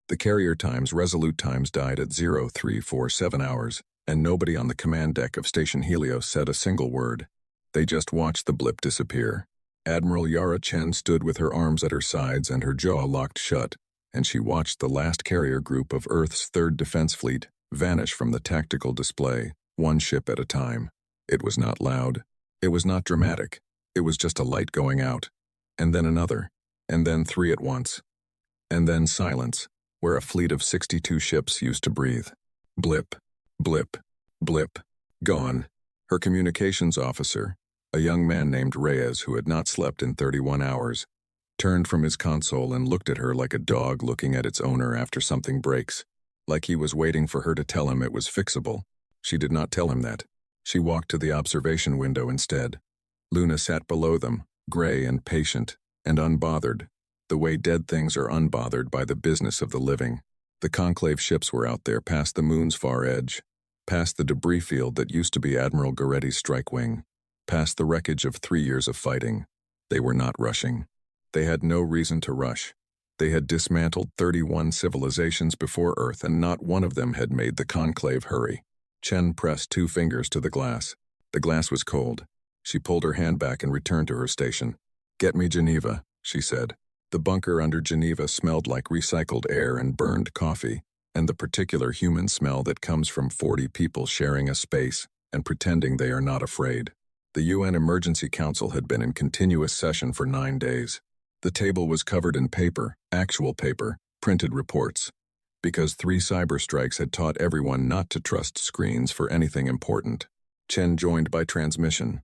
The carrier times, resolute times, died at 0347 hours, and nobody on the command deck of Station Helios said a single word. They just watched the blip disappear. Admiral Yara Chen stood with her arms at her sides and her jaw locked shut, and she watched the last carrier group of Earth's 3rd Defense Fleet vanish from the tactical display, one ship at a time. It was not loud. It was not dramatic. It was just a light going out, and then another, and then 3 at once. And then silence, where a fleet of 62 ships used to breathe. Blip, blip, blip, gone. Her communications officer, a young man named Reyes who had not slept in 31 hours, turned from his console and looked at her like a dog looking at its owner after something breaks, like he was waiting for her to tell him it was fixable. She did not tell him that. She walked to the observation window instead. Luna sat below them, gray and patient, and unbothered, the way dead things are unbothered by the business of the living. The Conclave ships were out there past the moon's far edge, past the debris field that used to be Admiral Goretti's strike wing, past the wreckage of 3 years of fighting. They were not rushing. They had no reason to rush. They had dismantled 31 civilizations before Earth, and not one of them had made the Conclave hurry. Chen pressed 2 fingers to the glass. The glass was cold. She pulled her hand back and returned to her station. "Get me Geneva," she said. The bunker under Geneva smelled like recycled air and burned coffee, and the particular human smell that comes from 40 people sharing a space and pretending they are not afraid. The UN Emergency Council had been in continuous session for 9 days. The table was covered in paper, actual paper, printed reports, because 3 cyber strikes had taught everyone not to trust screens for anything important. Chen joined by transmission.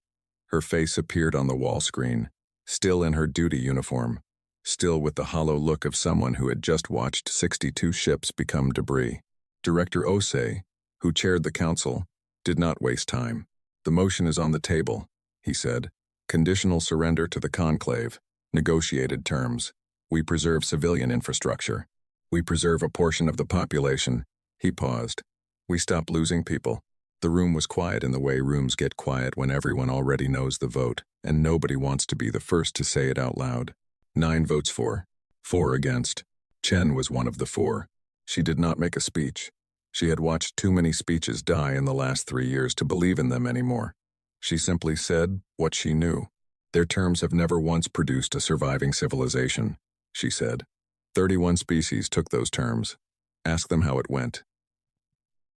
Her face appeared on the wall screen, still in her duty uniform, still with the hollow look of someone who had just watched 62 ships become debris. Director Osei, who chaired the council, did not waste time. "The motion is on the table," he said. "Conditional surrender to the Conclave. Negotiated terms. We preserve civilian infrastructure. We preserve a portion of the population." He paused. "We stop losing people." The room was quiet in the way rooms get quiet when everyone already knows the vote, and nobody wants to be the first to say it out loud. 9 votes for, 4 against. Chen was one of the 4. She did not make a speech. She had watched too many speeches die in the last 3 years to believe in them anymore. She simply said what she knew. "Their terms have never once produced a surviving civilization," she said. 31 species took those terms. Ask them how it went.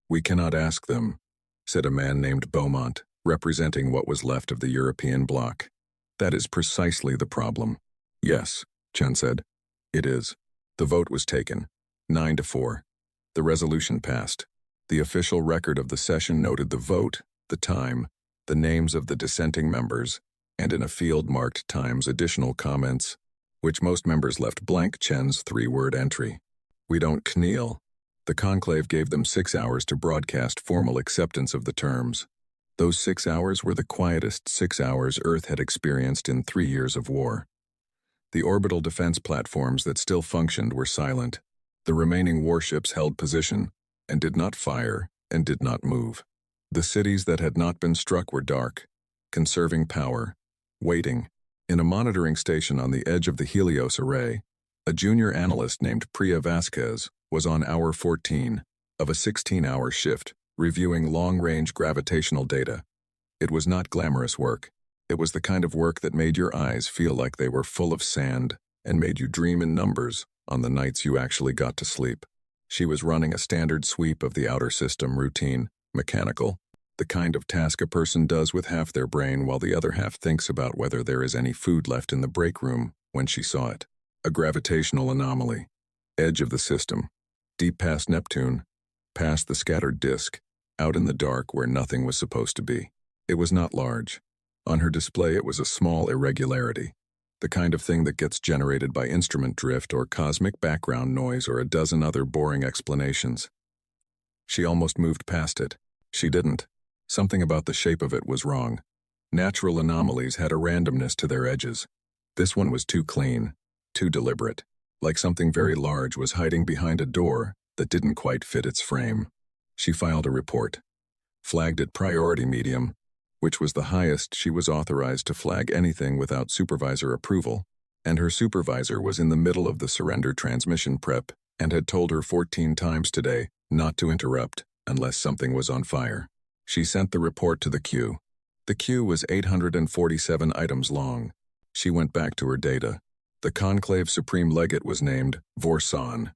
"We cannot ask them," said a man named Beaumont, representing what was left of the European bloc. "That is precisely the problem." "Yes," Chen said. "It is." The vote was taken, 9-4. The resolution passed. The official record of the session noted the vote, the time, the names of the dissenting members, and in a field marked Times additional comments, which most members left blank, Chen's 3-word entry. "We don't kneel." The Conclave gave them 6 hours to broadcast formal acceptance of the terms. Those 6 hours were the quietest 6 hours Earth had experienced in 3 years of war. The orbital defense platforms that still functioned were silent. The remaining warships held position, and did not fire, and did not move. The cities that had not been struck were dark, conserving power, waiting. In a monitoring station on the edge of the Helios array, a junior analyst named Priya Vasquez was on hour 14 of a 16-hour shift, reviewing long-range gravitational data. It was not glamorous work. It was the kind of work that made your eyes feel like they were full of sand and made you dream in numbers on the nights you actually got to sleep. She was running a standard sweep of the outer system, routine, mechanical, the kind of task a person does with half their brain while the other half thinks about whether there is any food left in the break room when she saw it. A gravitational anomaly. Edge of the system. Deep past Neptune. Past the scattered disk. Out in the dark where nothing was supposed to be. It was not large. On her display it was a small irregularity. The kind of thing that gets generated by instrument drift or cosmic background noise or a dozen other boring explanations. She almost moved past it. She didn't. Something about the shape of it was wrong. Natural anomalies had a randomness to their edges. This one was too clean, too deliberate, like something very large was hiding behind a door that didn't quite fit its frame. She filed a report, flagged it priority medium, which was the highest she was authorized to flag anything without supervisor approval, and her supervisor was in the middle of the surrender transmission prep and had told her 14 times today not to interrupt unless something was on fire. She sent the report to the queue. The queue was 847 items long. She went back to her data. The Conclave Supreme Legate was named Vorsan,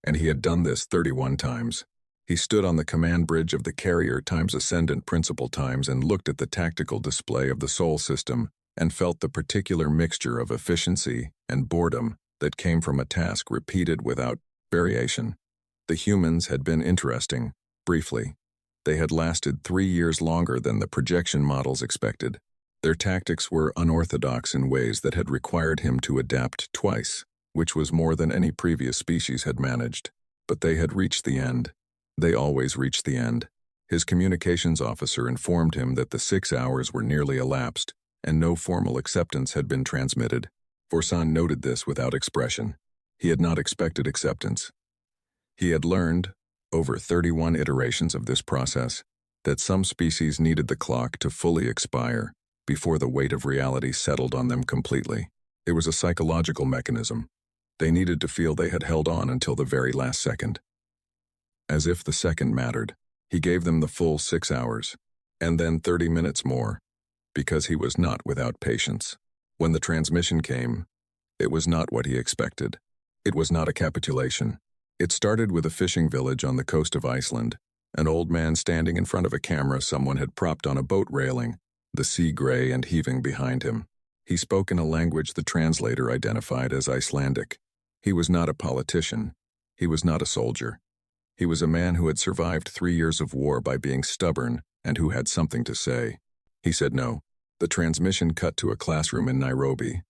and he had done this 31 times. He stood on the command bridge of the carrier times Ascendant Principal times and looked at the tactical display of the Sol system and felt the particular mixture of efficiency and boredom that came from a task repeated without variation. The humans had been interesting, briefly. They had lasted 3 years longer than the projection models expected. Their tactics were unorthodox in ways that had required him to adapt twice, which was more than any previous species had managed. But they had reached the end. They always reached the end. His communications officer informed him that the 6 hours were nearly elapsed, and no formal acceptance had been transmitted. Vorsan noted this without expression. He had not expected acceptance. He had learned, over 31 iterations of this process, that some species needed the clock to fully expire before the weight of reality settled on them completely. It was a psychological mechanism. They needed to feel they had held on until the very last second. As if the second mattered, he gave them the full 6 hours, and then 30 minutes more, because he was not without patience. When the transmission came, it was not what he expected. It was not a capitulation. It started with a fishing village on the coast of Iceland, an old man standing in front of a camera someone had propped on a boat railing, the sea gray and heaving behind him. He spoke in a language the translator identified as Icelandic. He was not a politician. He was not a soldier. He was a man who had survived 3 years of war by being stubborn and who had something to say. He said no. The transmission cut to a classroom in Nairobi.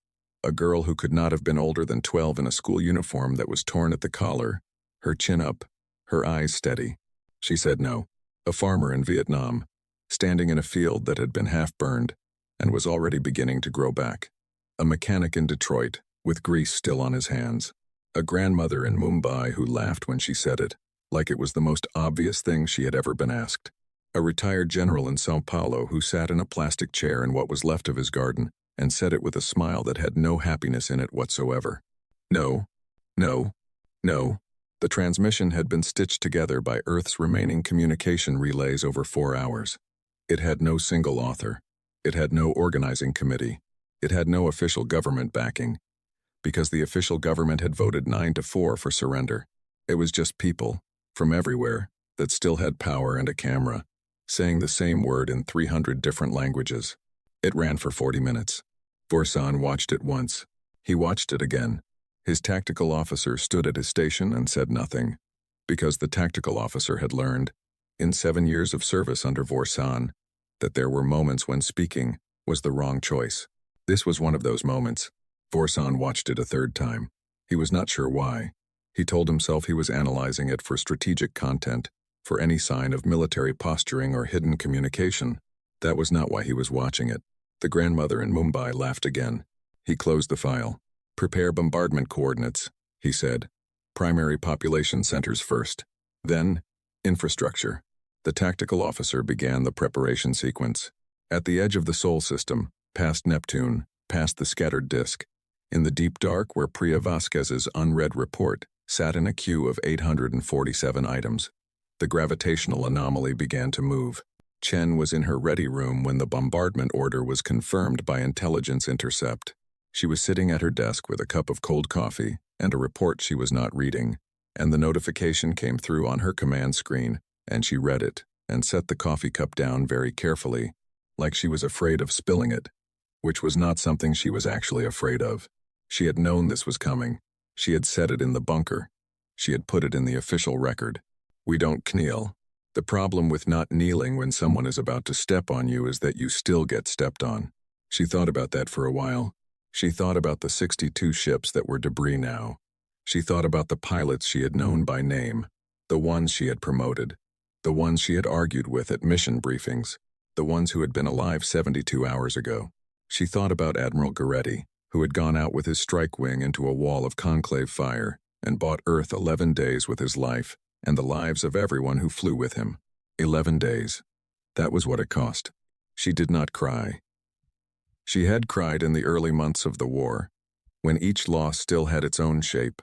A girl who could not have been older than 12 in a school uniform that was torn at the collar, her chin up, her eyes steady. She said no. A farmer in Vietnam, standing in a field that had been half burned and was already beginning to grow back. A mechanic in Detroit, with grease still on his hands. A grandmother in Mumbai who laughed when she said it, like it was the most obvious thing she had ever been asked. A retired general in São Paulo who sat in a plastic chair in what was left of his garden and said it with a smile that had no happiness in it whatsoever. No, no, no. The transmission had been stitched together by Earth's remaining communication relays over 4 hours. It had no single author. It had no organizing committee. It had no official government backing, because the official government had voted 9-4 for surrender. It was just people, from everywhere, that still had power and a camera, saying the same word in 300 different languages. It ran for 40 minutes. Vorsan watched it once. He watched it again. His tactical officer stood at his station and said nothing, because the tactical officer had learned, in 7 years of service under Vorsan, that there were moments when speaking was the wrong choice. This was one of those moments. Vorsan watched it a third time. He was not sure why. He told himself he was analyzing it for strategic content, for any sign of military posturing or hidden communication. That was not why he was watching it. The grandmother in Mumbai laughed again. He closed the file. Prepare bombardment coordinates, he said. Primary population centers first. Then, infrastructure. The tactical officer began the preparation sequence. At the edge of the Sol system, past Neptune, past the scattered disk, in the deep dark where Priya Vasquez's unread report sat in a queue of 847 items, the gravitational anomaly began to move. Chen was in her ready room when the bombardment order was confirmed by intelligence intercept. She was sitting at her desk with a cup of cold coffee and a report she was not reading, and the notification came through on her command screen, and she read it and set the coffee cup down very carefully, like she was afraid of spilling it, which was not something she was actually afraid of. She had known this was coming. She had said it in the bunker. She had put it in the official record. We don't kneel. The problem with not kneeling when someone is about to step on you is that you still get stepped on. She thought about that for a while. She thought about the 62 ships that were debris now. She thought about the pilots she had known by name, the ones she had promoted, the ones she had argued with at mission briefings, the ones who had been alive 72 hours ago. She thought about Admiral Goretti, who had gone out with his strike wing into a wall of conclave fire and bought Earth 11 days with his life and the lives of everyone who flew with him. 11 days. That was what it cost. She did not cry. She had cried in the early months of the war, when each loss still had its own shape.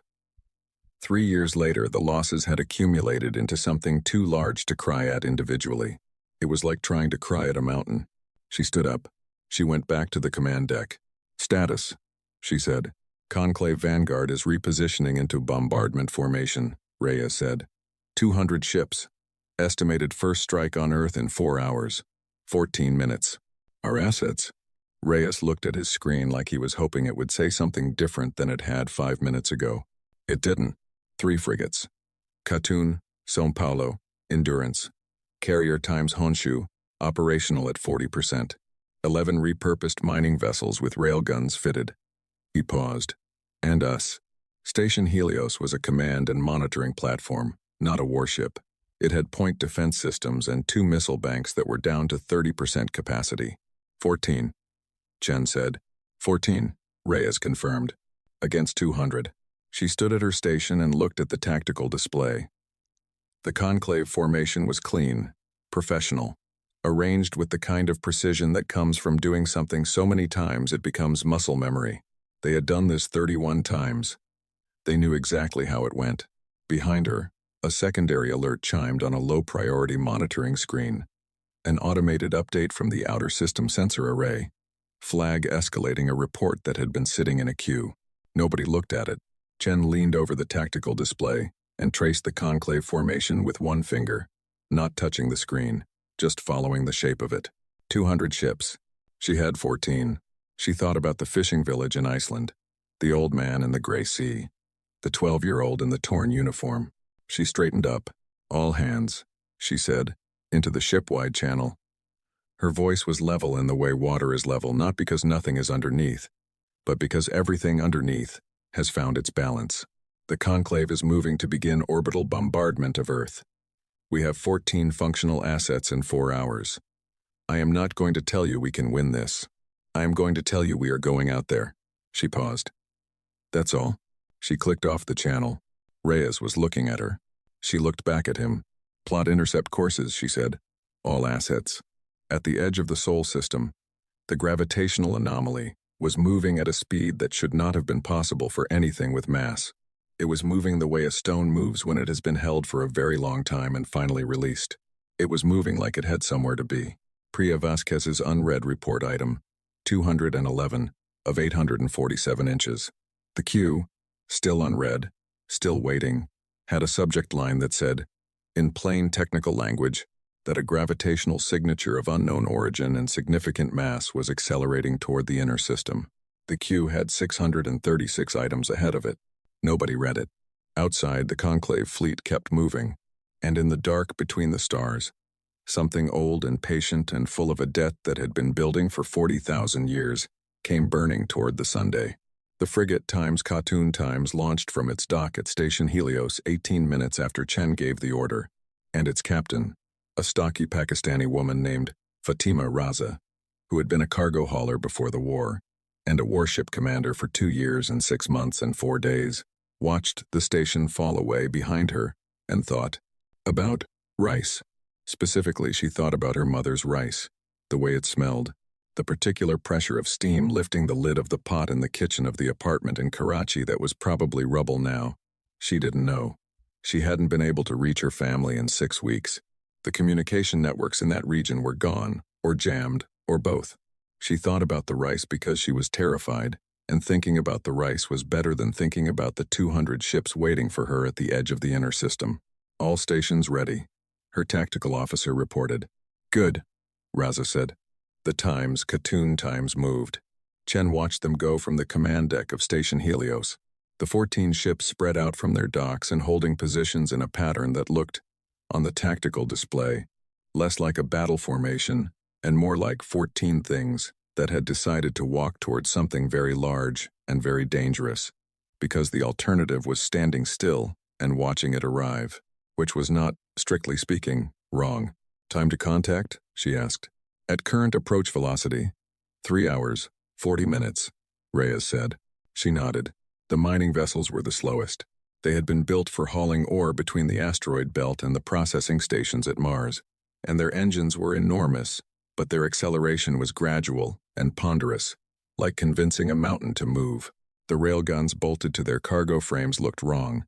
3 years later, the losses had accumulated into something too large to cry at individually. It was like trying to cry at a mountain. She stood up. She went back to the command deck. "Status," she said. "Conclave Vanguard is repositioning into bombardment formation," Reyes said. 200 ships. Estimated first strike on Earth in 4 hours. 14 minutes. "Our assets?" Reyes looked at his screen like he was hoping it would say something different than it had 5 minutes ago. It didn't. 3 frigates. Katun, São Paulo, Endurance. Carrier times Honshu, operational at 40%. 11 repurposed mining vessels with railguns fitted. He paused. "And us." Station Helios was a command and monitoring platform, not a warship. It had point defense systems and 2 missile banks that were down to 30% capacity. 14. Chen said. 14, Reyes confirmed. Against 200. She stood at her station and looked at the tactical display. The conclave formation was clean, professional, arranged with the kind of precision that comes from doing something so many times it becomes muscle memory. They had done this 31 times. They knew exactly how it went. Behind her, a secondary alert chimed on a low-priority monitoring screen. An automated update from the outer system sensor array. Flag escalating a report that had been sitting in a queue. Nobody looked at it. Chen leaned over the tactical display and traced the conclave formation with one finger, not touching the screen, just following the shape of it. 200 ships. She had 14. She thought about the fishing village in Iceland, the old man in the gray sea, the 12-year-old in the torn uniform. She straightened up. "All hands," she said, into the ship-wide channel. Her voice was level in the way water is level, not because nothing is underneath, but because everything underneath has found its balance. The conclave is moving to begin orbital bombardment of Earth. We have 14 functional assets in 4 hours. I am not going to tell you we can win this. I am going to tell you we are going out there. She paused. That's all. She clicked off the channel. Reyes was looking at her. She looked back at him. Plot intercept courses, she said. All assets. At the edge of the Sol system, the gravitational anomaly was moving at a speed that should not have been possible for anything with mass. It was moving the way a stone moves when it has been held for a very long time and finally released. It was moving like it had somewhere to be. Priya Vasquez's unread report item, 211 of 847 inches. The queue, still unread, still waiting, had a subject line that said, in plain technical language, that a gravitational signature of unknown origin and significant mass was accelerating toward the inner system. The queue had 636 items ahead of it. Nobody read it. Outside, the conclave fleet kept moving, and in the dark between the stars, something old and patient and full of a debt that had been building for 40,000 years came burning toward the Sunday. The frigate times Khatun times launched from its dock at Station Helios 18 minutes after Chen gave the order, and its captain, a stocky Pakistani woman named Fatima Raza, who had been a cargo hauler before the war, and a warship commander for 2 years and 6 months and 4 days, watched the station fall away behind her and thought about rice. Specifically, she thought about her mother's rice, the way it smelled, the particular pressure of steam lifting the lid of the pot in the kitchen of the apartment in Karachi that was probably rubble now. She didn't know. She hadn't been able to reach her family in 6 weeks. The communication networks in that region were gone, or jammed, or both. She thought about the rice because she was terrified, and thinking about the rice was better than thinking about the 200 ships waiting for her at the edge of the inner system. All stations ready, her tactical officer reported. Good, Raza said. The times, Khatun times, moved. Chen watched them go from the command deck of Station Helios. The 14 ships spread out from their docks and holding positions in a pattern that looked, on the tactical display, less like a battle formation and more like 14 things that had decided to walk towards something very large and very dangerous, because the alternative was standing still and watching it arrive, which was not, strictly speaking, wrong. Time to contact? She asked. At current approach velocity, 3 hours, 40 minutes, Reyes said. She nodded. The mining vessels were the slowest. They had been built for hauling ore between the asteroid belt and the processing stations at Mars, and their engines were enormous, but their acceleration was gradual and ponderous, like convincing a mountain to move. The railguns bolted to their cargo frames looked wrong.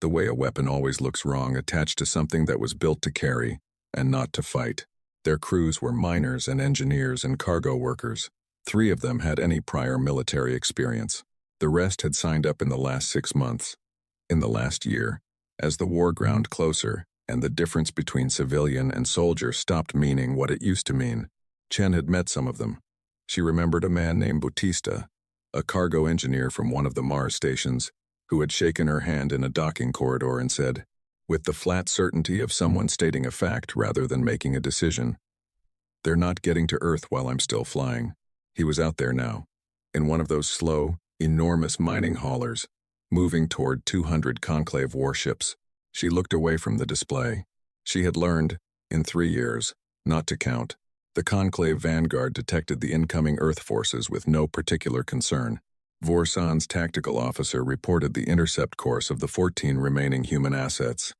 the way a weapon always looks wrong attached to something that was built to carry, and not to fight. Their crews were miners and engineers and cargo workers. 3 of them had any prior military experience. The rest had signed up in the last 6 months. In the last year, as the war ground closer, and the difference between civilian and soldier stopped meaning what it used to mean, Chen had met some of them. She remembered a man named Bautista, a cargo engineer from one of the Mars stations, who had shaken her hand in a docking corridor and said, with the flat certainty of someone stating a fact rather than making a decision, "They're not getting to Earth while I'm still flying." He was out there now, in one of those slow, enormous mining haulers, moving toward 200 Conclave warships. She looked away from the display. She had learned, in 3 years, not to count. The Conclave Vanguard detected the incoming Earth forces with no particular concern. Vorsan's tactical officer reported the intercept course of the 14 remaining human assets,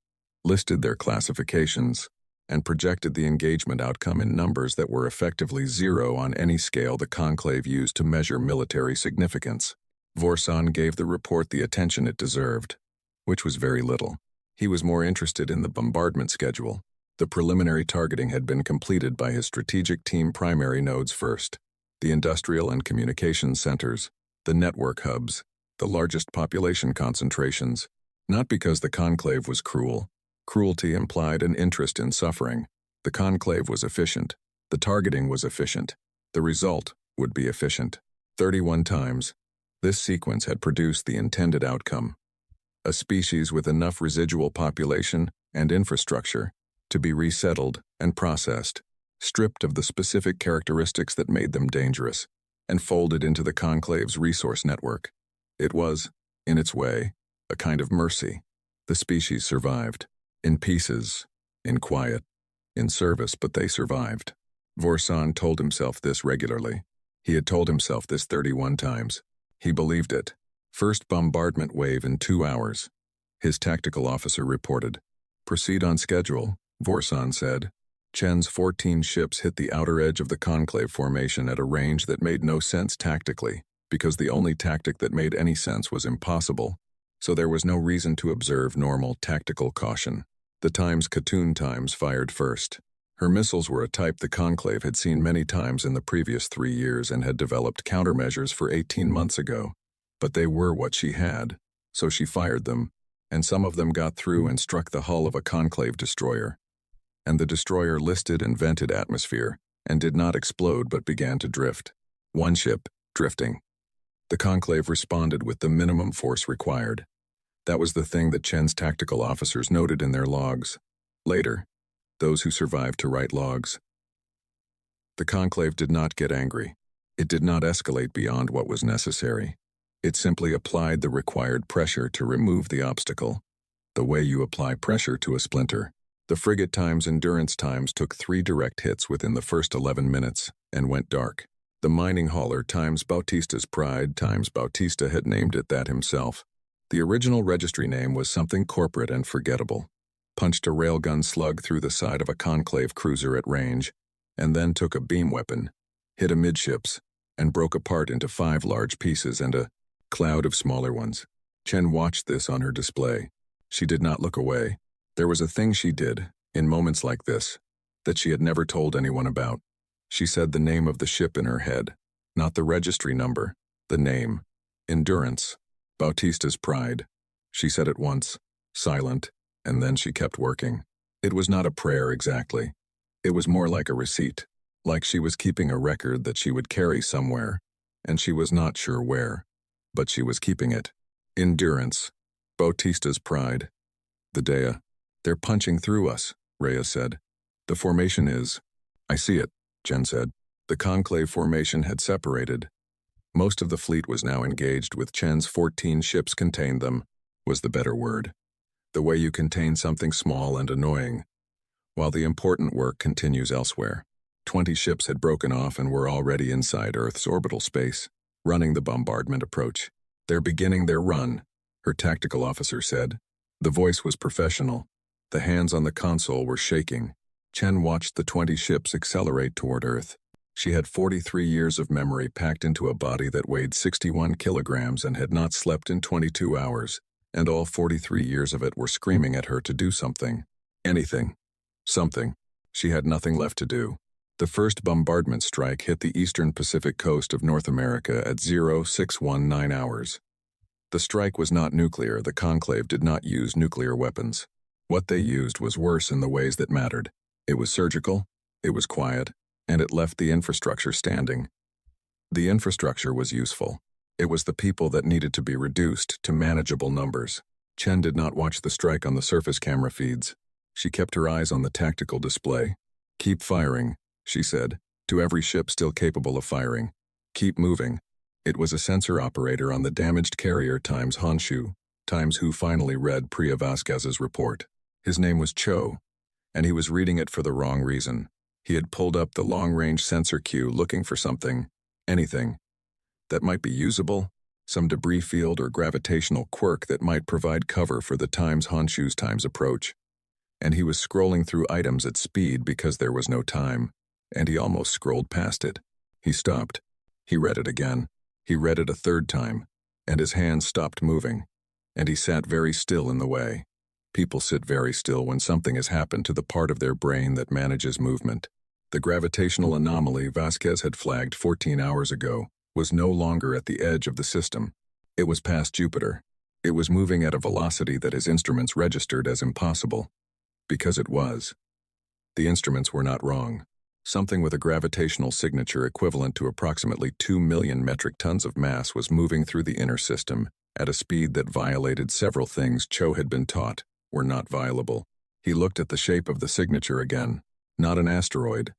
listed their classifications, and projected the engagement outcome in numbers that were effectively 0 on any scale the Conclave used to measure military significance. Vorsan gave the report the attention it deserved, which was very little. He was more interested in the bombardment schedule. The preliminary targeting had been completed by his strategic team primary nodes first, the industrial and communications centers, the network hubs, the largest population concentrations, not because the Conclave was cruel. Cruelty implied an interest in suffering. The Conclave was efficient. The targeting was efficient. The result would be efficient. 31 times, this sequence had produced the intended outcome. A species with enough residual population and infrastructure to be resettled and processed, stripped of the specific characteristics that made them dangerous, and folded into the Conclave's resource network. It was, in its way, a kind of mercy. The species survived. In pieces, in quiet, in service, but they survived. Vorsan told himself this regularly. He had told himself this 31 times. He believed it. First bombardment wave in 2 hours. His tactical officer reported. Proceed on schedule, Vorsan said. Chen's 14 ships hit the outer edge of the Conclave formation at a range that made no sense tactically, because the only tactic that made any sense was impossible, so there was no reason to observe normal tactical caution. The Khatoon Times fired first. Her missiles were a type the Conclave had seen many times in the previous 3 years and had developed countermeasures for 18 months ago. But they were what she had, so she fired them, and some of them got through and struck the hull of a Conclave destroyer. And the destroyer listed and vented atmosphere, and did not explode but began to drift. One ship, drifting. The Conclave responded with the minimum force required. That was the thing that Chen's tactical officers noted in their logs. Later, those who survived to write logs. The Conclave did not get angry. It did not escalate beyond what was necessary. It simply applied the required pressure to remove the obstacle. The way you apply pressure to a splinter. The frigate times endurance times took 3 direct hits within the first 11 minutes and went dark. The mining hauler times Bautista's pride times Bautista had named it that himself. The original registry name was something corporate and forgettable. Punched a railgun slug through the side of a Conclave cruiser at range, and then took a beam weapon, hit amidships, and broke apart into 5 large pieces and a cloud of smaller ones. Chen watched this on her display. She did not look away. There was a thing she did, in moments like this, that she had never told anyone about. She said the name of the ship in her head, not the registry number, the name. Endurance. Bautista's pride. She said it once, silent, and then she kept working. It was not a prayer exactly. It was more like a receipt, like she was keeping a record that she would carry somewhere, and she was not sure where, but she was keeping it. Endurance. Bautista's pride. The Dea. They're punching through us, Rhea said. The formation is. I see it, Jen said. The Conclave formation had separated. Most of the fleet was now engaged with Chen's 14 ships contained them, was the better word. The way you contain something small and annoying, while the important work continues elsewhere. 20 ships had broken off and were already inside Earth's orbital space, running the bombardment approach. They're beginning their run, her tactical officer said. The voice was professional. The hands on the console were shaking. Chen watched the 20 ships accelerate toward Earth. She had 43 years of memory packed into a body that weighed 61 kilograms and had not slept in 22 hours. and all 43 years of it were screaming at her to do something. Anything. Something. She had nothing left to do. The first bombardment strike hit the eastern Pacific coast of North America at 0619 hours. The strike was not nuclear. The Conclave did not use nuclear weapons. What they used was worse in the ways that mattered. It was surgical, it was quiet, and it left the infrastructure standing. The infrastructure was useful. It was the people that needed to be reduced to manageable numbers. Chen did not watch the strike on the surface camera feeds. She kept her eyes on the tactical display. "Keep firing," she said, to every ship still capable of firing. "Keep moving." It was a sensor operator on the damaged carrier times Honshu, times who finally read Priya Vasquez's report. His name was Cho, and he was reading it for the wrong reason. He had pulled up the long-range sensor queue looking for something, anything, that might be usable, some debris field or gravitational quirk that might provide cover for the times Honshu's times approach. And he was scrolling through items at speed because there was no time, and he almost scrolled past it. He stopped. He read it again. He read it a third time, and his hands stopped moving, and he sat very still in the way. People sit very still when something has happened to the part of their brain that manages movement. The gravitational anomaly Vasquez had flagged 14 hours ago was no longer at the edge of the system. It was past Jupiter. It was moving at a velocity that his instruments registered as impossible. Because it was. The instruments were not wrong. Something with a gravitational signature equivalent to approximately 2 million metric tons of mass was moving through the inner system at a speed that violated several things Cho had been taught were not violable. He looked at the shape of the signature again. Not an asteroid.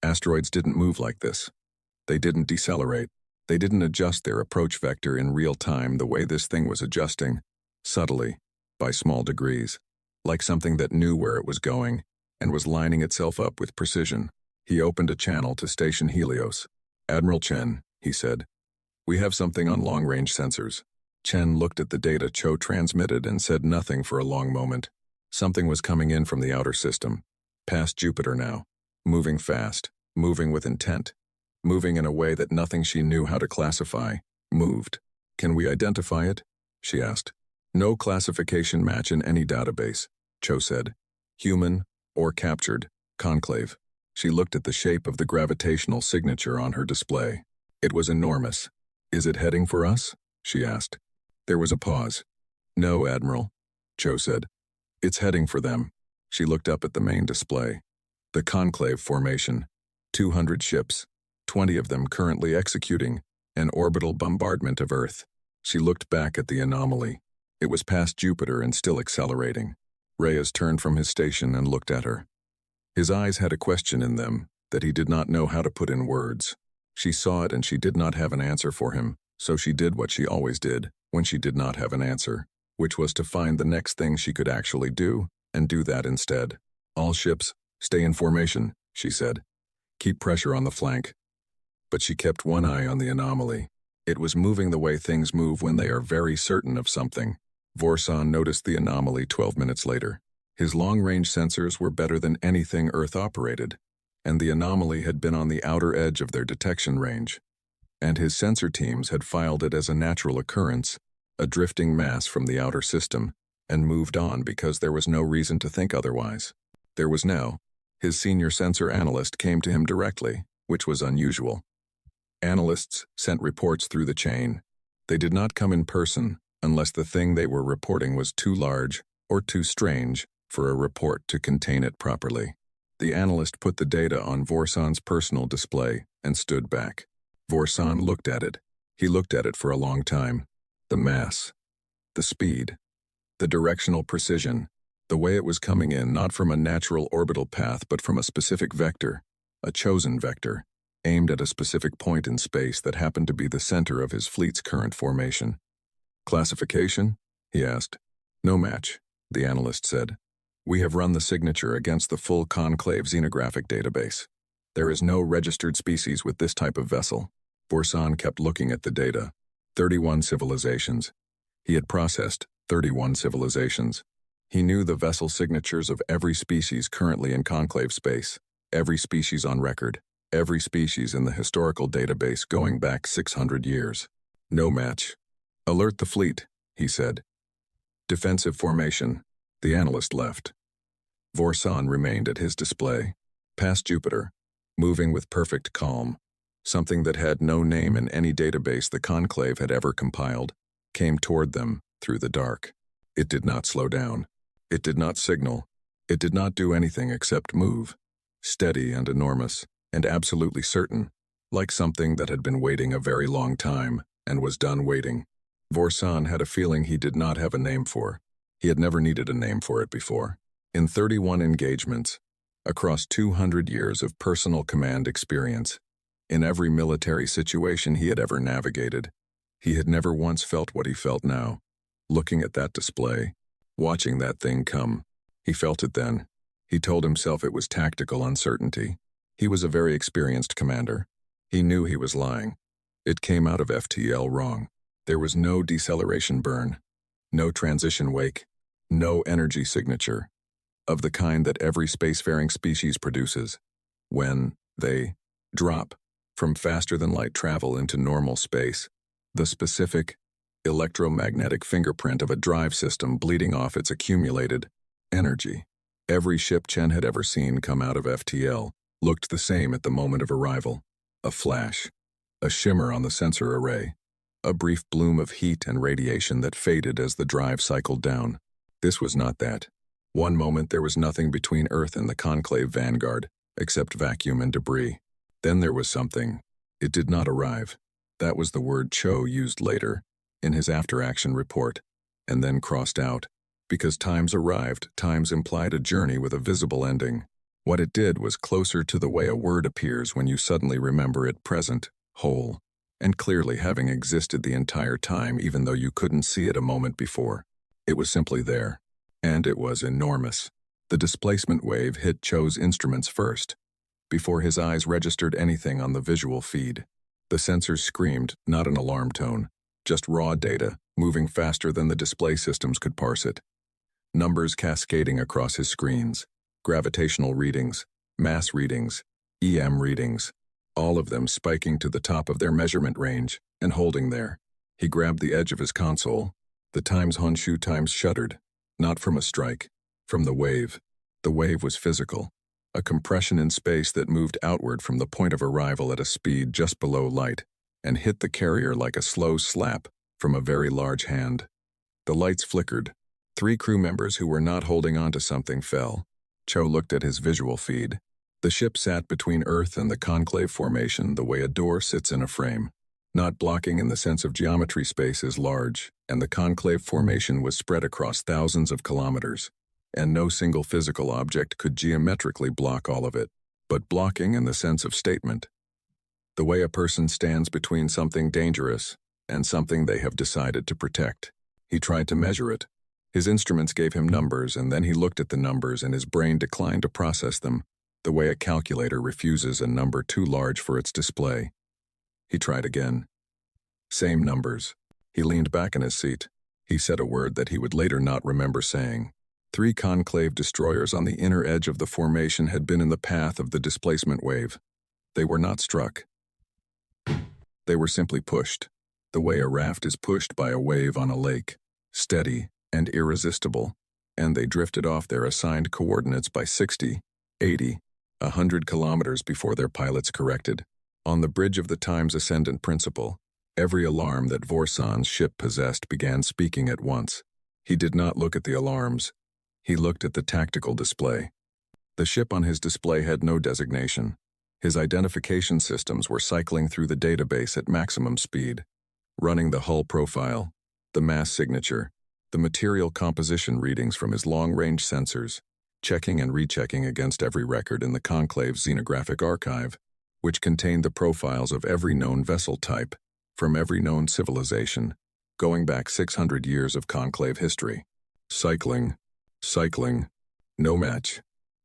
Asteroids didn't move like this. They didn't decelerate. They didn't adjust their approach vector in real time the way this thing was adjusting, subtly, by small degrees, like something that knew where it was going and was lining itself up with precision. He opened a channel to Station Helios. "Admiral Chen," he said, "we have something on long-range sensors." Chen looked at the data Cho transmitted and said nothing for a long moment. Something was coming in from the outer system, past Jupiter now, moving fast, moving with intent, moving in a way that nothing she knew how to classify moved. "Can we identify it?" she asked. "No classification match in any database," Cho said. "Human or captured, Conclave." She looked at the shape of the gravitational signature on her display. It was enormous. "Is it heading for us?" she asked. There was a pause. "No, Admiral," Cho said. "It's heading for them." She looked up at the main display. The Conclave formation. 200 ships, 20 of them currently executing an orbital bombardment of Earth. She looked back at the anomaly. It was past Jupiter and still accelerating. Reyes turned from his station and looked at her. His eyes had a question in them that he did not know how to put in words. She saw it and she did not have an answer for him, so she did what she always did when she did not have an answer, which was to find the next thing she could actually do and do that instead. "All ships, stay in formation," she said. "Keep pressure on the flank." But she kept one eye on the anomaly. It was moving the way things move when they are very certain of something. Vorsan noticed the anomaly 12 minutes later. His long-range sensors were better than anything Earth operated, and the anomaly had been on the outer edge of their detection range. And his sensor teams had filed it as a natural occurrence, a drifting mass from the outer system, and moved on because there was no reason to think otherwise. There was now. His senior sensor analyst came to him directly, which was unusual. Analysts sent reports through the chain. They did not come in person unless the thing they were reporting was too large or too strange for a report to contain it properly. The analyst put the data on Vorsan's personal display and stood back. Vorsan looked at it. He looked at it for a long time. The mass, the speed, the directional precision, the way it was coming in not from a natural orbital path but from a specific vector, a chosen vector, aimed at a specific point in space that happened to be the center of his fleet's current formation. "Classification?" he asked. "No match," the analyst said. "We have run the signature against the full Conclave xenographic database. There is no registered species with this type of vessel." Vorsan kept looking at the data. 31 civilizations. He had processed 31 civilizations. He knew the vessel signatures of every species currently in Conclave space, every species on record, every species in the historical database going back 600 years. "No match." "Alert the fleet," he said. Defensive formation. The analyst left. Vorsan remained at his display, past Jupiter, moving with perfect calm. Something that had no name in any database the Conclave had ever compiled came toward them through the dark. It did not slow down. It did not signal. It did not do anything except move, steady and enormous, and absolutely certain, like something that had been waiting a very long time and was done waiting. Vorsan had a feeling he did not have a name for. He had never needed a name for it before. In 31 engagements, across 200 years of personal command experience, in every military situation he had ever navigated, he had never once felt what he felt now. Looking at that display, watching that thing come, he felt it then. He told himself it was tactical uncertainty. He was a very experienced commander. He knew he was lying. It came out of FTL wrong. There was no deceleration burn, no transition wake, no energy signature, of the kind that every spacefaring species produces when they drop from faster-than-light travel into normal space, the specific electromagnetic fingerprint of a drive system bleeding off its accumulated energy. Every ship Chen had ever seen come out of FTL looked the same at the moment of arrival. A flash, a shimmer on the sensor array, a brief bloom of heat and radiation that faded as the drive cycled down. This was not that. One moment there was nothing between Earth and the Conclave vanguard, except vacuum and debris. Then there was something. It did not arrive. That was the word Cho used later, in his after-action report, and then crossed out, because times arrived, times implied a journey with a visible ending. What it did was closer to the way a word appears when you suddenly remember it present, whole, and clearly having existed the entire time even though you couldn't see it a moment before. It was simply there. And it was enormous. The displacement wave hit Cho's instruments first, before his eyes registered anything on the visual feed. The sensors screamed, not an alarm tone, just raw data, moving faster than the display systems could parse it. Numbers cascading across his screens, gravitational readings, mass readings, EM readings, all of them spiking to the top of their measurement range and holding there. He grabbed the edge of his console. The Times Honshu Times shuddered, not from a strike, from the wave. The wave was physical, a compression in space that moved outward from the point of arrival at a speed just below light and hit the carrier like a slow slap from a very large hand. The lights flickered. 3 crew members who were not holding on to something fell. Cho looked at his visual feed. The ship sat between Earth and the Conclave formation the way a door sits in a frame. Not blocking in the sense of geometry, space is large, and the Conclave formation was spread across thousands of kilometers, and no single physical object could geometrically block all of it, but blocking in the sense of statement. The way a person stands between something dangerous and something they have decided to protect. He tried to measure it. His instruments gave him numbers, and then he looked at the numbers and his brain declined to process them, the way a calculator refuses a number too large for its display. He tried again. Same numbers. He leaned back in his seat. He said a word that he would later not remember saying. 3 Conclave destroyers on the inner edge of the formation had been in the path of the displacement wave. They were not struck. They were simply pushed, the way a raft is pushed by a wave on a lake, steady and irresistible, and they drifted off their assigned coordinates by 60, 80, 100 kilometers before their pilots corrected. On the bridge of the Times Ascendant Principle, every alarm that Vorsan's ship possessed began speaking at once. He did not look at the alarms. He looked at the tactical display. The ship on his display had no designation. His identification systems were cycling through the database at maximum speed, running the hull profile, the mass signature, the material composition readings from his long-range sensors, checking and rechecking against every record in the Conclave's xenographic archive, which contained the profiles of every known vessel type from every known civilization, going back 600 years of Conclave history. Cycling, no match.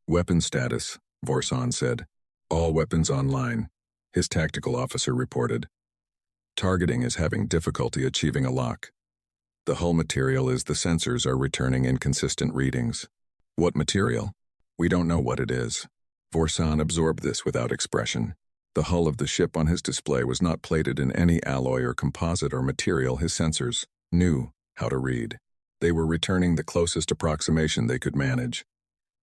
Weapon status, Vorsan said. All weapons online, his tactical officer reported. Targeting is having difficulty achieving a lock. The hull material is the sensors are returning inconsistent readings. What material? We don't know what it is. Vorsan absorbed this without expression. The hull of the ship on his display was not plated in any alloy or composite or material his sensors knew how to read. They were returning the closest approximation they could manage,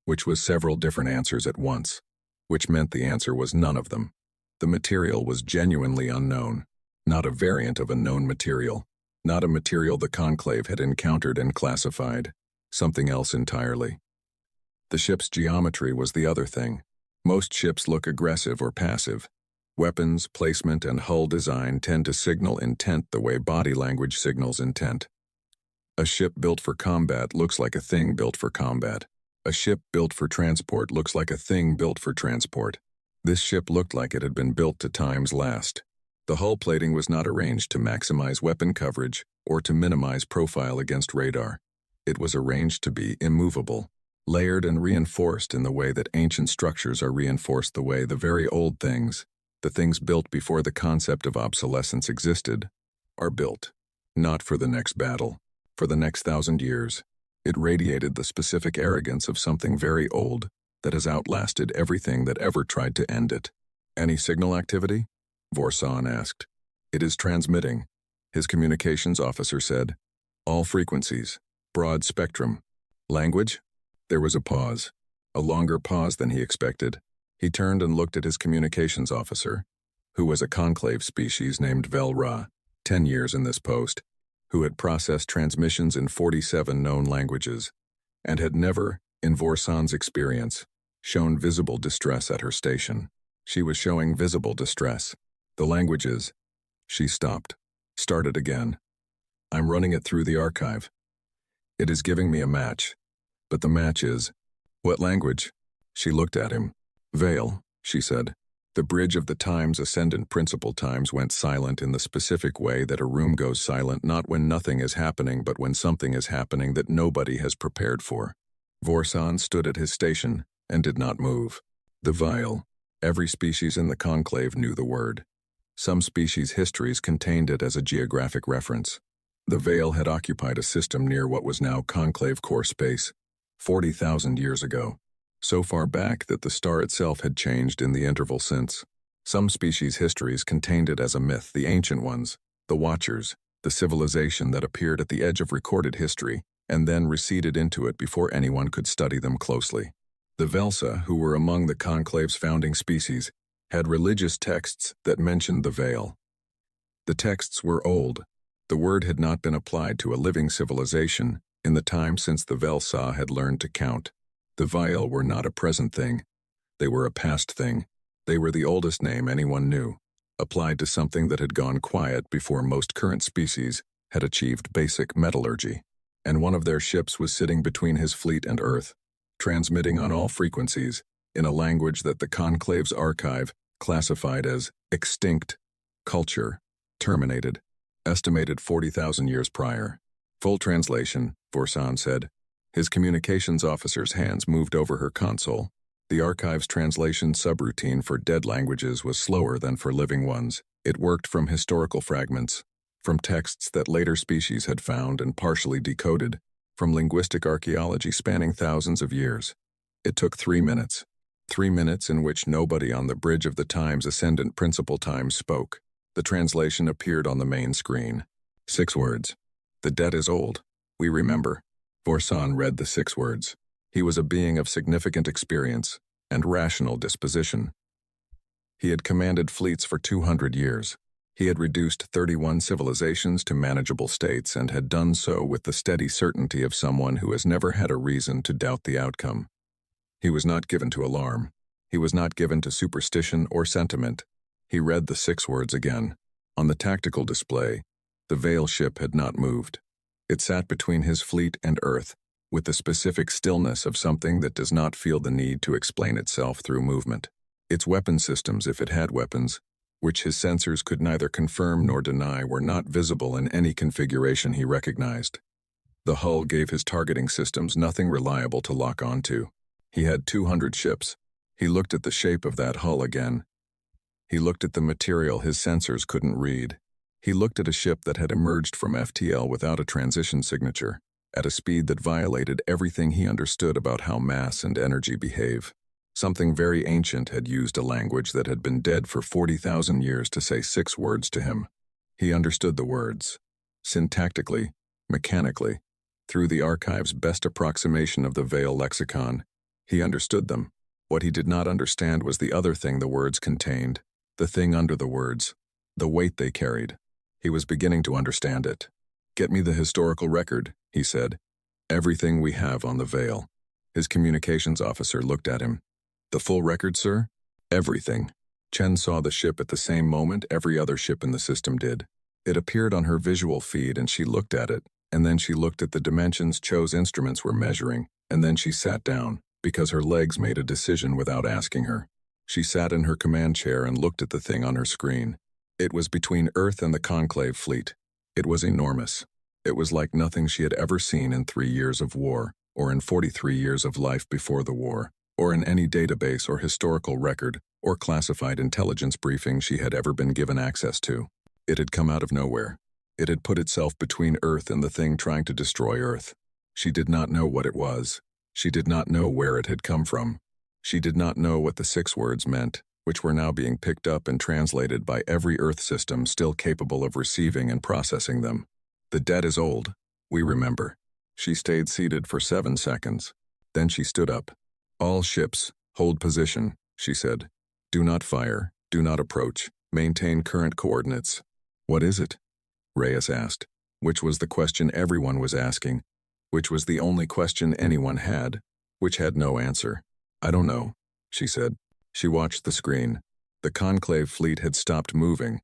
which was several different answers at once, which meant the answer was none of them. The material was genuinely unknown, not a variant of a known material, not a material the Conclave had encountered and classified, something else entirely. The ship's geometry was the other thing. Most ships look aggressive or passive. Weapons, placement, and hull design tend to signal intent the way body language signals intent. A ship built for combat looks like a thing built for combat. A ship built for transport looks like a thing built for transport. This ship looked like it had been built to time's last. The hull plating was not arranged to maximize weapon coverage or to minimize profile against radar. It was arranged to be immovable, layered and reinforced in the way that ancient structures are reinforced the way the very old things, the things built before the concept of obsolescence existed, are built. Not for the next battle, for the next 1,000 years. It radiated the specific arrogance of something very old that has outlasted everything that ever tried to end it. Any signal activity? Vorsan asked. It is transmitting, his communications officer said. All frequencies, broad spectrum. Language? There was a pause, a longer pause than he expected. He turned and looked at his communications officer, who was a conclave species named Vel-Ra, 10 years in this post, who had processed transmissions in 47 known languages, and had never, in Vorsan's experience, shown visible distress at her station. She was showing visible distress. The languages. She stopped, started again. I'm running it through the archive. It is giving me a match. But the match is, what language? She looked at him. Veil, she said. The bridge of the time's ascendant principal times went silent in the specific way that a room goes silent not when nothing is happening but when something is happening that nobody has prepared for. Vorsan stood at his station and did not move. The Veil. Every species in the conclave knew the word. Some species' histories contained it as a geographic reference. The Veil had occupied a system near what was now conclave core space, 40,000 years ago, so far back that the star itself had changed in the interval since. Some species' histories contained it as a myth, the ancient ones, the Watchers, the civilization that appeared at the edge of recorded history and then receded into it before anyone could study them closely. The Velsa, who were among the conclave's founding species, had religious texts that mentioned the Veil. The texts were old. The word had not been applied to a living civilization in the time since the Velsa had learned to count. The Veil were not a present thing. They were a past thing. They were the oldest name anyone knew, applied to something that had gone quiet before most current species had achieved basic metallurgy. And one of their ships was sitting between his fleet and Earth, transmitting on all frequencies in a language that the Conclave's archive classified as extinct, culture, terminated, estimated 40,000 years prior. Full translation, Vorsan said. His communications officer's hands moved over her console. The archive's translation subroutine for dead languages was slower than for living ones. It worked from historical fragments, from texts that later species had found and partially decoded, from linguistic archaeology spanning thousands of years. It took 3 minutes. 3 minutes in which nobody on the bridge of the time's ascendant principal time spoke. The translation appeared on the main screen. 6 words. The debt is old. We remember. Vorsan read the 6 words. He was a being of significant experience and rational disposition. He had commanded fleets for 200 years. He had reduced 31 civilizations to manageable states and had done so with the steady certainty of someone who has never had a reason to doubt the outcome. He was not given to alarm. He was not given to superstition or sentiment. He read the 6 words again. On the tactical display, the Veil ship had not moved. It sat between his fleet and Earth, with the specific stillness of something that does not feel the need to explain itself through movement. Its weapon systems, if it had weapons, which his sensors could neither confirm nor deny, were not visible in any configuration he recognized. The hull gave his targeting systems nothing reliable to lock onto. He had 200 ships. He looked at the shape of that hull again. He looked at the material his sensors couldn't read. He looked at a ship that had emerged from FTL without a transition signature, at a speed that violated everything he understood about how mass and energy behave. Something very ancient had used a language that had been dead for 40,000 years to say 6 words to him. He understood the words. Syntactically, mechanically, Through the archive's best approximation of the Veil lexicon, he understood them. What he did not understand was the other thing the words contained, the thing under the words, the weight they carried. He was beginning to understand it. "Get me the historical record," he said. "Everything we have on the Veil." His communications officer looked at him. "The full record, sir?" "Everything." Chen saw the ship at the same moment every other ship in the system did. It appeared on her visual feed and she looked at it, and then she looked at the dimensions Cho's instruments were measuring, and then she sat down, because her legs made a decision without asking her. She sat in her command chair and looked at the thing on her screen. It was between Earth and the Conclave fleet. It was enormous. It was like nothing she had ever seen in 3 years of war, or in 43 years of life before the war, or in any database or historical record or classified intelligence briefing she had ever been given access to. It had come out of nowhere. It had put itself between Earth and the thing trying to destroy Earth. She did not know what it was. She did not know where it had come from. She did not know what the 6 words meant, which were now being picked up and translated by every Earth system still capable of receiving and processing them. "The debt is old. We remember." She stayed seated for 7 seconds. Then she stood up. "All ships, hold position," she said. "Do not fire. Do not approach. Maintain current coordinates." "What is it?" Reyes asked, which was the question everyone was asking, which was the only question anyone had, which had no answer. "I don't know," she said. She watched the screen. The Conclave fleet had stopped moving.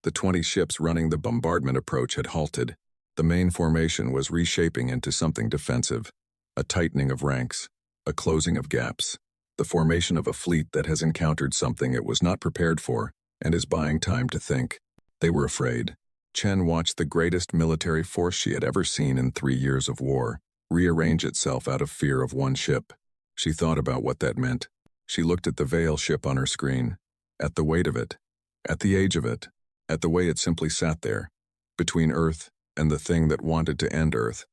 The 20 ships running the bombardment approach had halted. The main formation was reshaping into something defensive, a tightening of ranks, a closing of gaps, the formation of a fleet that has encountered something it was not prepared for and is buying time to think. They were afraid. Chen watched the greatest military force she had ever seen in 3 years of war rearrange itself out of fear of one ship. She thought about what that meant. She looked at the Veil ship on her screen, at the weight of it, at the age of it, at the way it simply sat there, between Earth and the thing that wanted to end Earth,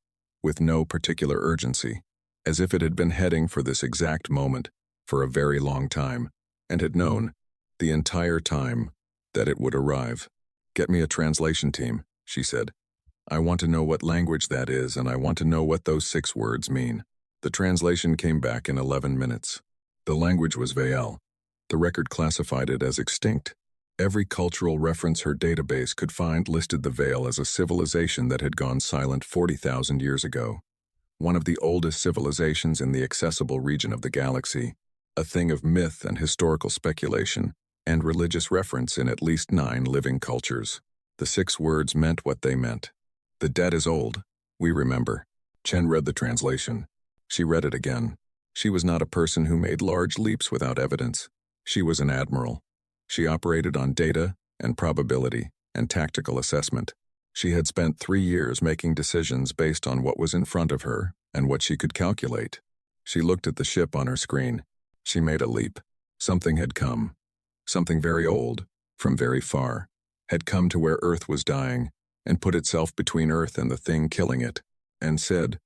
with no particular urgency, as if it had been heading for this exact moment for a very long time, and had known, the entire time, that it would arrive. "Get me a translation team," she said. "I want to know what language that is, and I want to know what those 6 words mean." The translation came back in 11 minutes. The language was Veil. The record classified it as extinct. Every cultural reference her database could find listed the Veil as a civilization that had gone silent 40,000 years ago. One of the oldest civilizations in the accessible region of the galaxy, a thing of myth and historical speculation, and religious reference in at least 9 living cultures. The 6 words meant what they meant. "The debt is old. We remember." Chen read the translation. She read it again. She was not a person who made large leaps without evidence. She was an admiral. She operated on data and probability and tactical assessment. She had spent 3 years making decisions based on what was in front of her and what she could calculate. She looked at the ship on her screen. She made a leap. Something had come. Something very old, from very far, had come to where Earth was dying and put itself between Earth and the thing killing it, and said,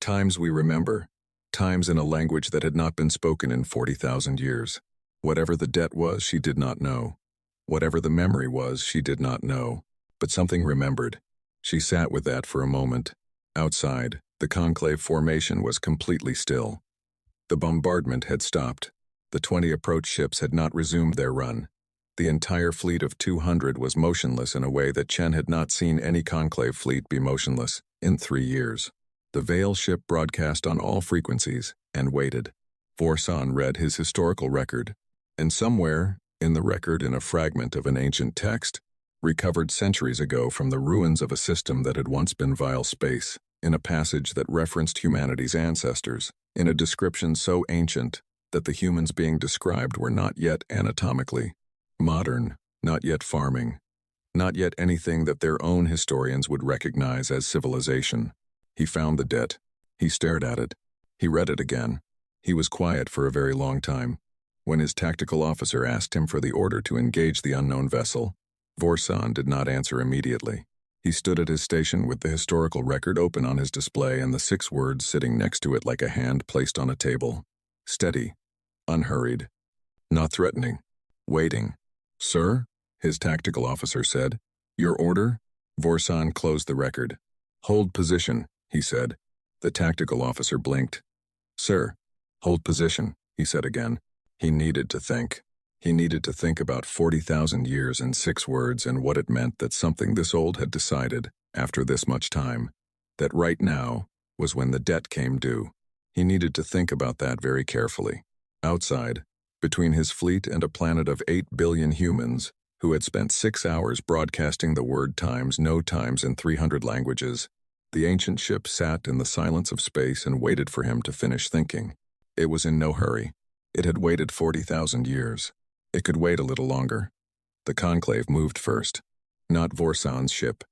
"Times we remember, times in a language that had not been spoken in 40,000 years. Whatever the debt was, she did not know. Whatever the memory was, she did not know. But something remembered. She sat with that for a moment. Outside, the Conclave formation was completely still. The bombardment had stopped. The 20 approach ships had not resumed their run. The entire fleet of 200 was motionless in a way that Chen had not seen any Conclave fleet be motionless in 3 years. The Veil ship broadcast on all frequencies and waited. Vorsan read his historical record, and somewhere, in the record in a fragment of an ancient text, recovered centuries ago from the ruins of a system that had once been vile space, in a passage that referenced humanity's ancestors, in a description so ancient that the humans being described were not yet anatomically modern, not yet farming, not yet anything that their own historians would recognize as civilization. He found the debt. He stared at it. He read it again. He was quiet for a very long time. When his tactical officer asked him for the order to engage the unknown vessel, Vorsan did not answer immediately. He stood at his station with the historical record open on his display and the 6 words sitting next to it like a hand placed on a table. Steady, unhurried, not threatening, waiting. "Sir," his tactical officer said. "Your order?" Vorsan closed the record. "Hold position," he said. The tactical officer blinked. Sir, hold position, he said again. He needed to think. He needed to think about 40,000 years in 6 words and what it meant that something this old had decided, after this much time, that right now was when the debt came due. He needed to think about that very carefully. Outside, between his fleet and a planet of 8 billion humans, who had spent 6 hours broadcasting the word times no times in 300 languages, the ancient ship sat in the silence of space and waited for him to finish thinking. It was in no hurry. It had waited 40,000 years. It could wait a little longer. The Conclave moved first. Not Vorsan's ship.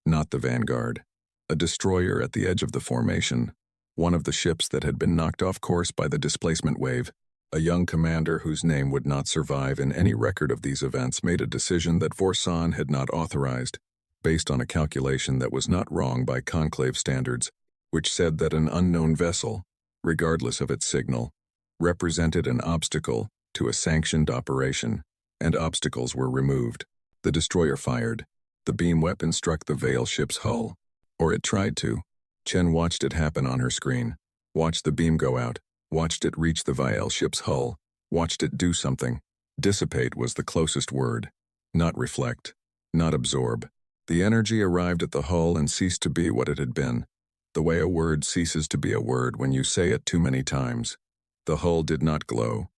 Not the Vanguard. A destroyer at the edge of the formation. One of the ships that had been knocked off course by the displacement wave. A young commander whose name would not survive in any record of these events made a decision that Vorsan had not authorized, based on a calculation that was not wrong by Conclave standards, which said that an unknown vessel, regardless of its signal, represented an obstacle to a sanctioned operation, and obstacles were removed. The destroyer fired. The beam weapon struck the Veil ship's hull. Or it tried to. Chen watched it happen on her screen. Watched the beam go out. Watched it reach the Veil ship's hull. Watched it do something. Dissipate was the closest word. Not reflect. Not absorb. The energy arrived at the hull and ceased to be what it had been. The way a word ceases to be a word when you say it too many times. The hull did not glow.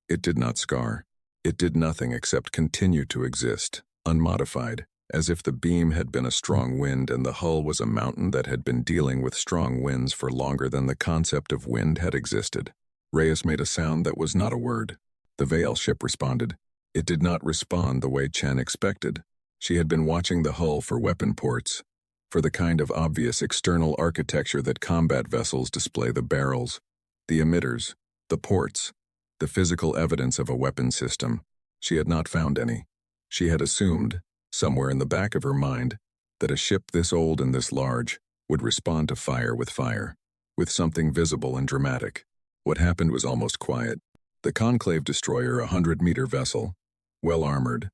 It did not scar. It did nothing except continue to exist, unmodified, as if the beam had been a strong wind and the hull was a mountain that had been dealing with strong winds for longer than the concept of wind had existed. Reyes made a sound that was not a word. The Veil ship responded. It did not respond the way Chen expected. She had been watching the hull for weapon ports, for the kind of obvious external architecture that combat vessels display: the barrels, the emitters, the ports, the physical evidence of a weapon system. She had not found any. She had assumed, somewhere in the back of her mind, that a ship this old and this large would respond to fire, with something visible and dramatic. What happened was almost quiet. The Conclave destroyer, a 100-meter vessel, well-armored,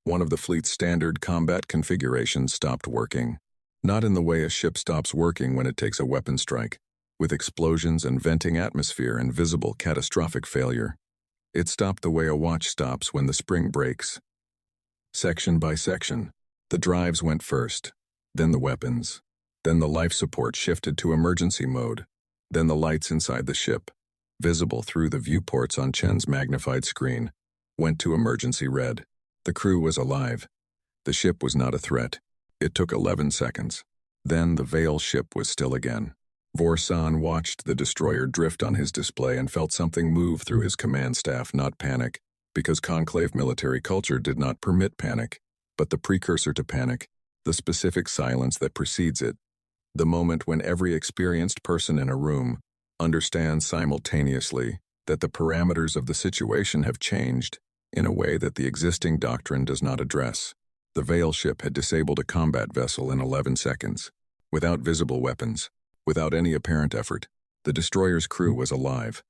one of the fleet's standard combat configurations, stopped working. Not in the way a ship stops working when it takes a weapon strike, with explosions and venting atmosphere and visible catastrophic failure. It stopped the way a watch stops when the spring breaks. Section by section, the drives went first, then the weapons, then the life support shifted to emergency mode, then the lights inside the ship, visible through the viewports on Chen's magnified screen, went to emergency red. The crew was alive. The ship was not a threat. It took 11 seconds. Then the Veil ship was still again. Vorsan watched the destroyer drift on his display and felt something move through his command staff: not panic, because Conclave military culture did not permit panic, but the precursor to panic, the specific silence that precedes it, the moment when every experienced person in a room understands simultaneously that the parameters of the situation have changed in a way that the existing doctrine does not address. The Veil ship had disabled a combat vessel in 11 seconds, without visible weapons. Without any apparent effort, the destroyer's crew was alive.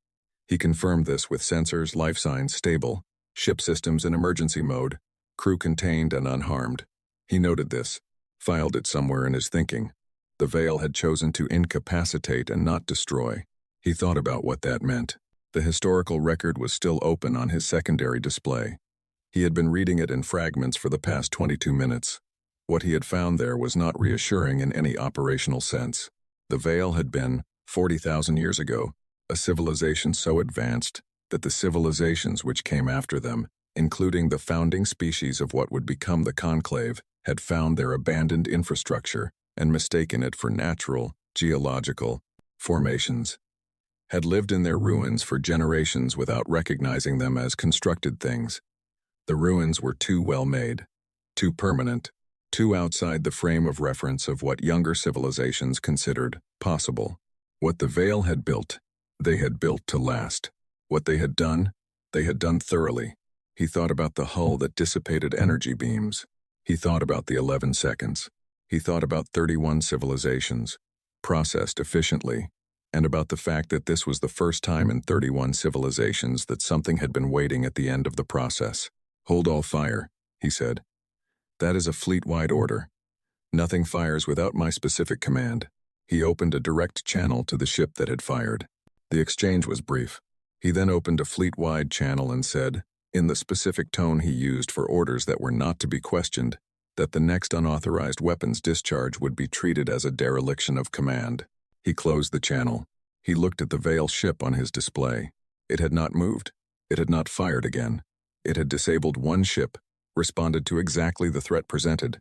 He confirmed this with sensors, life signs stable, ship systems in emergency mode, crew contained and unharmed. He noted this, filed it somewhere in his thinking. The Veil had chosen to incapacitate and not destroy. He thought about what that meant. The historical record was still open on his secondary display. He had been reading it in fragments for the past 22 minutes. What he had found there was not reassuring in any operational sense. The Veil had been, 40,000 years ago, a civilization so advanced that the civilizations which came after them, including the founding species of what would become the Conclave, had found their abandoned infrastructure and mistaken it for natural, geological formations, had lived in their ruins for generations without recognizing them as constructed things. The ruins were too well made, too permanent, too outside the frame of reference of what younger civilizations considered possible. What the Veil had built, they had built to last. What they had done thoroughly. He thought about the hull that dissipated energy beams. He thought about the 11 seconds. He thought about 31 civilizations, processed efficiently, and about the fact that this was the first time in 31 civilizations that something had been waiting at the end of the process. "Hold all fire," he said. "That is a fleet-wide order. Nothing fires without my specific command." He opened a direct channel to the ship that had fired. The exchange was brief. He then opened a fleet-wide channel and said, in the specific tone he used for orders that were not to be questioned, that the next unauthorized weapons discharge would be treated as a dereliction of command. He closed the channel. He looked at the Veil ship on his display. It had not moved. It had not fired again. It had disabled one ship, responded to exactly the threat presented,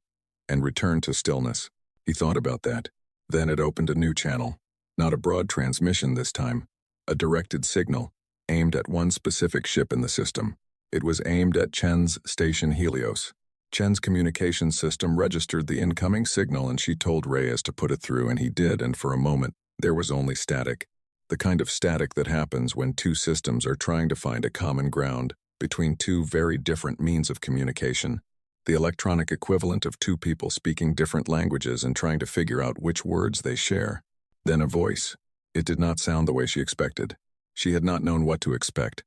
and returned to stillness. He thought about that. Then it opened a new channel. Not a broad transmission this time. A directed signal, aimed at one specific ship in the system. It was aimed at Chen's station Helios. Chen's communications system registered the incoming signal and she told Reyes to put it through, and he did, and for a moment, there was only static. The kind of static that happens when two systems are trying to find a common ground between two very different means of communication. The electronic equivalent of two people speaking different languages and trying to figure out which words they share. Then a voice. It did not sound the way she expected. She had not known what to expect.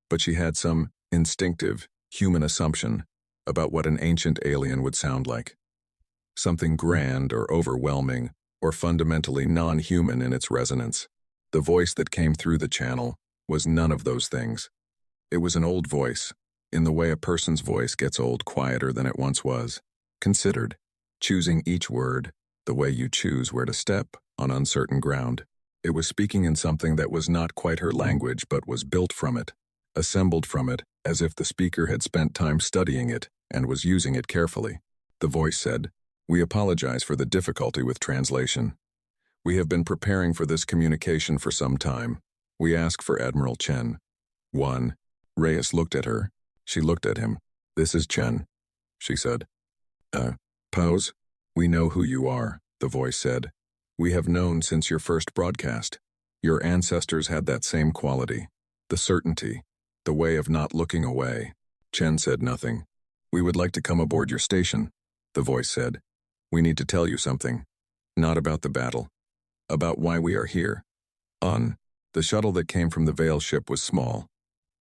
But she had some instinctive, human assumption about what an ancient alien would sound like. Something grand or overwhelming or fundamentally non-human in its resonance. The voice that came through the channel was none of those things. It was an old voice, in the way a person's voice gets old, quieter than it once was, considered, choosing each word the way you choose where to step on uncertain ground. It was speaking in something that was not quite her language but was built from it, assembled from it, as if the speaker had spent time studying it and was using it carefully. The voice said, "We apologize for the difficulty with translation. We have been preparing for this communication for some time. We ask for Admiral Chen." 1. Reyes looked at her. She looked at him. "This is Chen," she said. Pose? "We know who you are," the voice said. "We have known since your first broadcast. Your ancestors had that same quality. The certainty. The way of not looking away." Chen said nothing. "We would like to come aboard your station," the voice said. "We need to tell you something. Not about the battle. About why we are here." The shuttle that came from the Veil ship was small.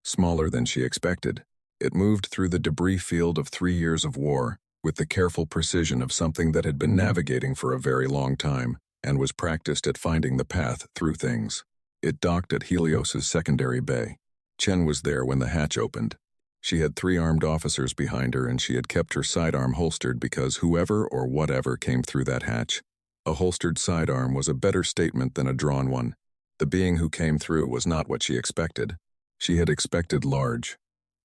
Smaller than she expected. It moved through the debris field of 3 years of war, with the careful precision of something that had been navigating for a very long time, and was practiced at finding the path through things. It docked at Helios's secondary bay. Chen was there when the hatch opened. She had 3 armed officers behind her, and she had kept her sidearm holstered because whoever or whatever came through that hatch, a holstered sidearm was a better statement than a drawn one. The being who came through was not what she expected. She had expected large.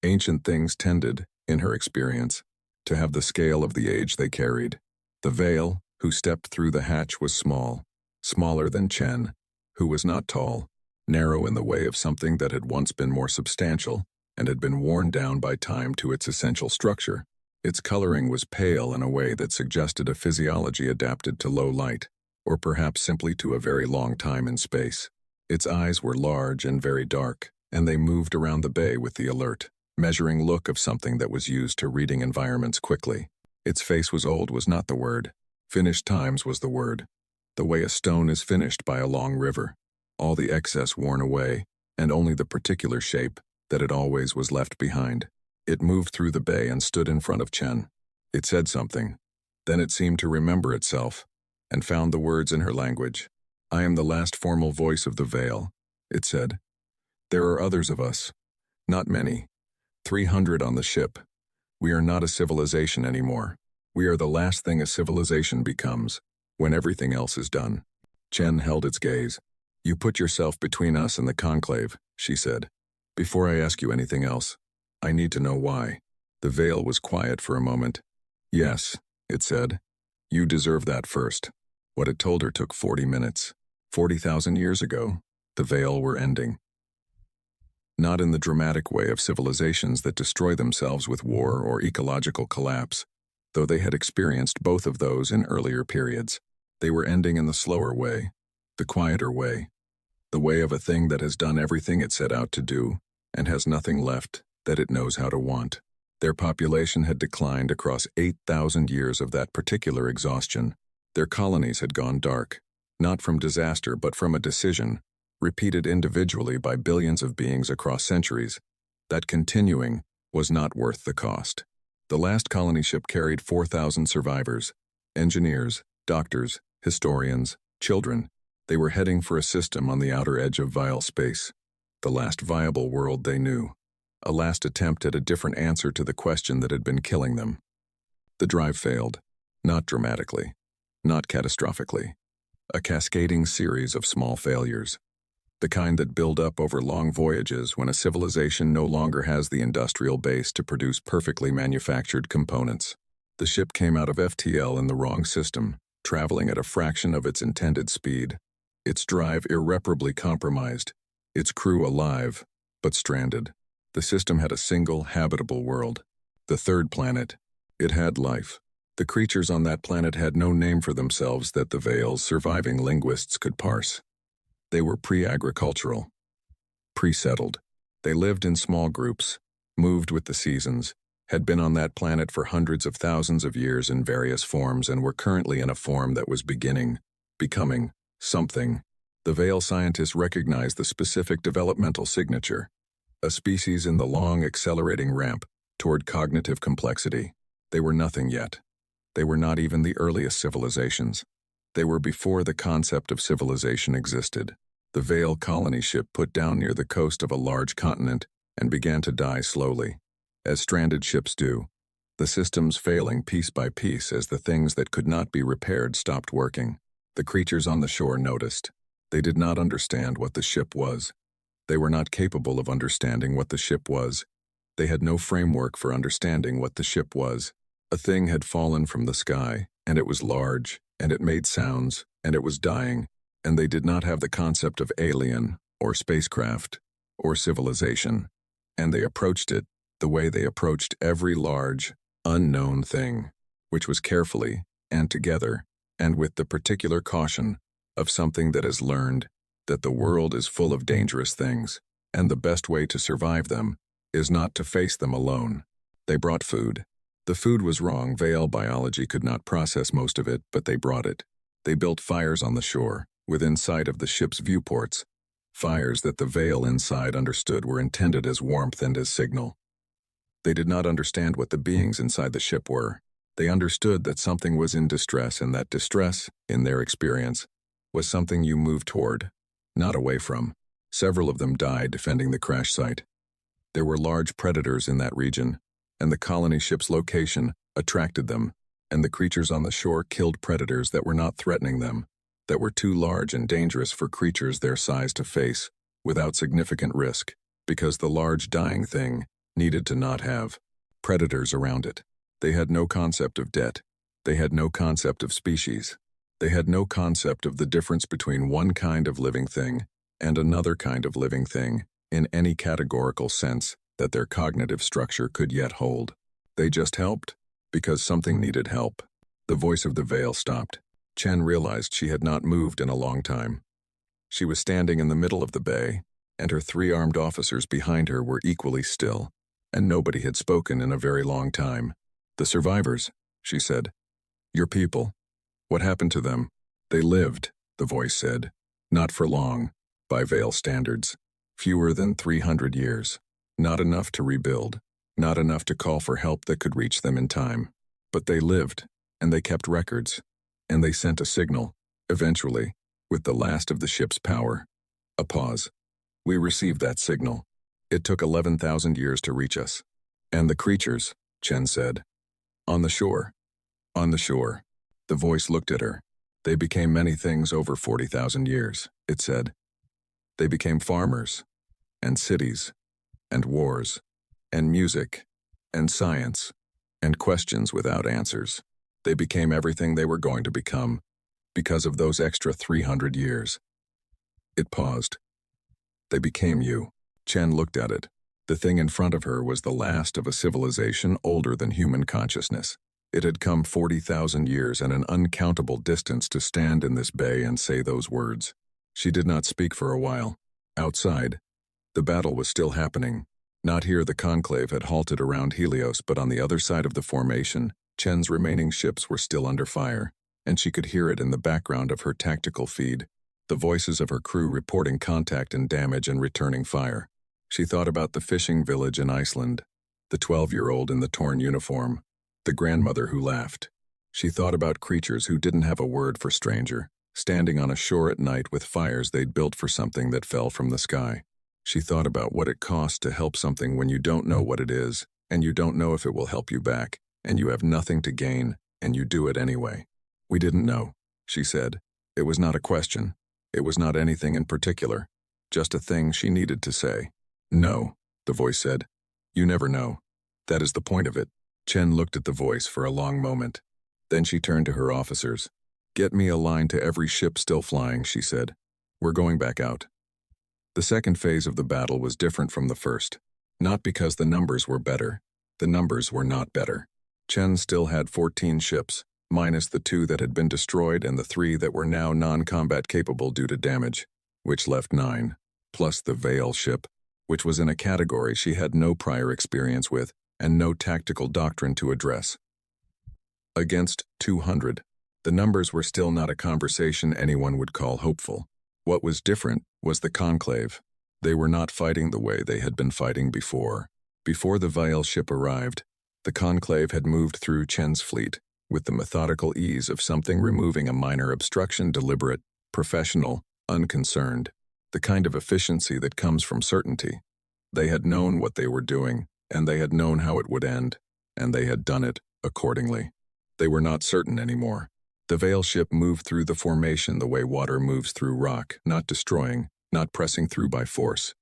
Ancient things tended, in her experience, to have the scale of the age they carried. The Veil, who stepped through the hatch, was small, smaller than Chen, who was not tall, narrow in the way of something that had once been more substantial and had been worn down by time to its essential structure. Its coloring was pale in a way that suggested a physiology adapted to low light, or perhaps simply to a very long time in space. Its eyes were large and very dark, and they moved around the bay with the alert, measuring look of something that was used to reading environments quickly. Its face was old was not the word. Finished times was the word. The way a stone is finished by a long river. All the excess worn away, and only the particular shape that it always was left behind. It moved through the bay and stood in front of Chen. It said something. Then it seemed to remember itself, and found the words in her language. "I am the last formal voice of the Veil," it said. "There are others of us. Not many. 300 on the ship. We are not a civilization anymore. We are the last thing a civilization becomes, when everything else is done." Chen held its gaze. "You put yourself between us and the Conclave," she said. "Before I ask you anything else, I need to know why." The Veil was quiet for a moment. "Yes," it said. "You deserve that first." What it told her took 40 minutes. 40,000 years ago, the Veil were ending. Not in the dramatic way of civilizations that destroy themselves with war or ecological collapse, though they had experienced both of those in earlier periods. They were ending in the slower way, the quieter way, the way of a thing that has done everything it set out to do and has nothing left that it knows how to want. Their population had declined across 8,000 years of that particular exhaustion. Their colonies had gone dark, not from disaster but from a decision, repeated individually by billions of beings across centuries, that continuing was not worth the cost. The last colony ship carried 4,000 survivors, engineers, doctors, historians, Children. They were heading for a system on the outer edge of vile space. The last viable world they knew. A last attempt at a different answer to the question that had been killing them. The drive failed. Not dramatically. Not catastrophically. A cascading series of small failures. The kind that build up over long voyages when a civilization no longer has the industrial base to produce perfectly manufactured components. The ship came out of FTL in the wrong system, traveling at a fraction of its intended speed. Its drive irreparably compromised. Its crew alive, but stranded. The system had a single habitable world. The third planet. It had life. The creatures on that planet had no name for themselves that the Veil's surviving linguists could parse. They were pre-agricultural, pre-settled. They lived in small groups, moved with the seasons, had been on that planet for hundreds of thousands of years in various forms and were currently in a form that was becoming, something. The Veil scientists recognized the specific developmental signature, a species in the long accelerating ramp toward cognitive complexity. They were nothing yet. They were not even the earliest civilizations. They were before the concept of civilization existed. The Veil colony ship put down near the coast of a large continent and began to die slowly, as stranded ships do, the systems failing piece by piece as the things that could not be repaired stopped working. The creatures on the shore noticed. They did not understand what the ship was. They were not capable of understanding what the ship was. They had no framework for understanding what the ship was. A thing had fallen from the sky, and it was large, and it made sounds, and it was dying, and they did not have the concept of alien, or spacecraft, or civilization. And they approached it the way they approached every large, unknown thing, which was carefully, and together, and with the particular caution of something that has learned that the world is full of dangerous things, and the best way to survive them is not to face them alone. They brought food. The food was wrong. Veil biology could not process most of it, but they brought it. They built fires on the shore, within sight of the ship's viewports, fires that the Veil inside understood were intended as warmth and as signal. They did not understand what the beings inside the ship were. They understood that something was in distress, and that distress, in their experience, was something you moved toward, not away from. Several of them died defending the crash site. There were large predators in that region, and the colony ship's location attracted them, and the creatures on the shore killed predators that were not threatening them, that were too large and dangerous for creatures their size to face, without significant risk, because the large dying thing needed to not have predators around it. They had no concept of debt. They had no concept of species. They had no concept of the difference between one kind of living thing and another kind of living thing in any categorical sense that their cognitive structure could yet hold. They just helped because something needed help. The voice of the Veil stopped. Chen realized she had not moved in a long time. She was standing in the middle of the bay, and her 3 armed officers behind her were equally still, and nobody had spoken in a very long time. "The survivors," she said. "Your people. What happened to them?" "They lived," the voice said. "Not for long, by Veil standards. Fewer than 300 years. Not enough to rebuild. Not enough to call for help that could reach them in time. But they lived, and they kept records. And they sent a signal, eventually, with the last of the ship's power." A pause. "We received that signal. It took 11,000 years to reach us." "And the creatures," Chen said. "On the shore." "On the shore." The voice looked at her. "They became many things over 40,000 years," it said. "They became farmers, and cities, and wars, and music, and science, and questions without answers. They became everything they were going to become, because of those extra 300 years. It paused. "They became you." Chen looked at it. The thing in front of her was the last of a civilization older than human consciousness. It had come 40,000 years and an uncountable distance to stand in this bay and say those words. She did not speak for a while. Outside, the battle was still happening. Not here. The Conclave had halted around Helios, but on the other side of the formation, Chen's remaining ships were still under fire, and she could hear it in the background of her tactical feed, the voices of her crew reporting contact and damage and returning fire. She thought about the fishing village in Iceland, the 12-year-old in the torn uniform, the grandmother who laughed. She thought about creatures who didn't have a word for stranger, standing on a shore at night with fires they'd built for something that fell from the sky. She thought about what it costs to help something when you don't know what it is, and you don't know if it will help you back, and you have nothing to gain, and you do it anyway. We didn't know, she said. It was not a question. It was not anything in particular. Just a thing she needed to say. No, the voice said. You never know. That is the point of it. Chen looked at the voice for a long moment. Then she turned to her officers. Get me a line to every ship still flying, she said. We're going back out. The second phase of the battle was different from the first. Not because the numbers were better. The numbers were not better. Chen still had 14 ships, minus the 2 that had been destroyed and the 3 that were now non-combat capable due to damage, which left 9, plus the Veil ship, which was in a category she had no prior experience with and no tactical doctrine to address. Against 200, the numbers were still not a conversation anyone would call hopeful. What was different was the Conclave. They were not fighting the way they had been fighting before. Before the Veil ship arrived, the Conclave had moved through Chen's fleet with the methodical ease of something removing a minor obstruction, deliberate, professional, unconcerned, the kind of efficiency that comes from certainty. They had known what they were doing, and they had known how it would end, and they had done it accordingly. They were not certain anymore. The Veil ship moved through the formation the way water moves through rock, not destroying, not pressing through by force,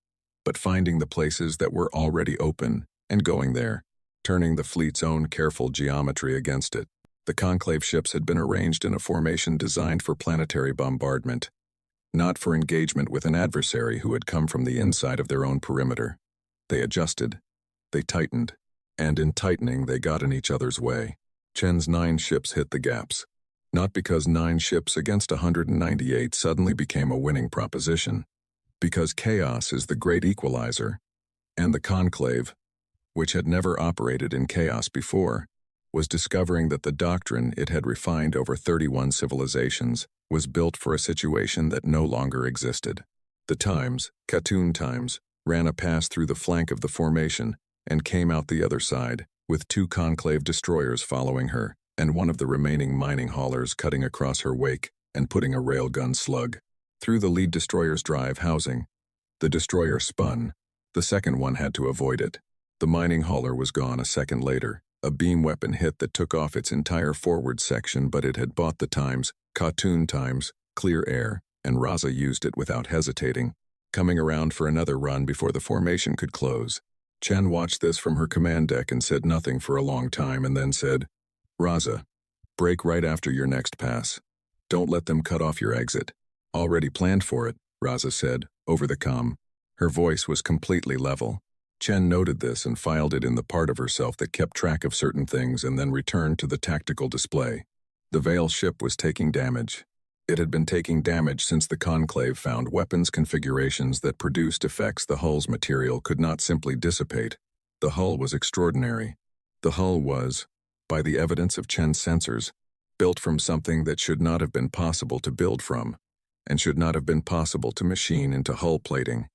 but finding the places that were already open and going there, turning the fleet's own careful geometry against it. The Conclave ships had been arranged in a formation designed for planetary bombardment, not for engagement with an adversary who had come from the inside of their own perimeter. They adjusted, they tightened, and in tightening they got in each other's way. Chen's 9 ships hit the gaps. Not because 9 ships against 198 suddenly became a winning proposition, because chaos is the great equalizer, and the Conclave, which had never operated in chaos before, was discovering that the doctrine it had refined over 31 civilizations was built for a situation that no longer existed. The Times, Khatun Times, ran a pass through the flank of the formation and came out the other side, with 2 Conclave destroyers following her, and one of the remaining mining haulers cutting across her wake and putting a railgun slug through the lead destroyer's drive housing. The destroyer spun. The second one had to avoid it. The mining hauler was gone a second later. A beam weapon hit that took off its entire forward section, but it had bought the Times, Khatun Times, clear air, and Raza used it without hesitating, coming around for another run before the formation could close. Chen watched this from her command deck and said nothing for a long time and then said, Raza, break right after your next pass. Don't let them cut off your exit. Already planned for it, Raza said, over the comm. Her voice was completely level. Chen noted this and filed it in the part of herself that kept track of certain things and then returned to the tactical display. The Veil ship was taking damage. It had been taking damage since the Conclave found weapons configurations that produced effects the hull's material could not simply dissipate. The hull was extraordinary. The hull was, by the evidence of Chen's sensors, built from something that should not have been possible to build from, and should not have been possible to machine into hull plating,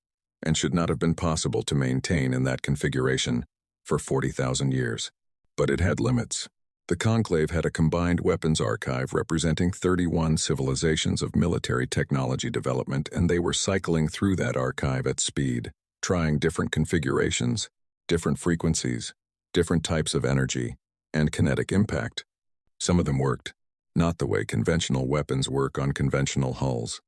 and should not have been possible to maintain in that configuration for 40,000 years. But it had limits. The Conclave had a combined weapons archive representing 31 civilizations of military technology development, and they were cycling through that archive at speed, trying different configurations, different frequencies, different types of energy, and kinetic impact. Some of them worked, not the way conventional weapons work on conventional hulls.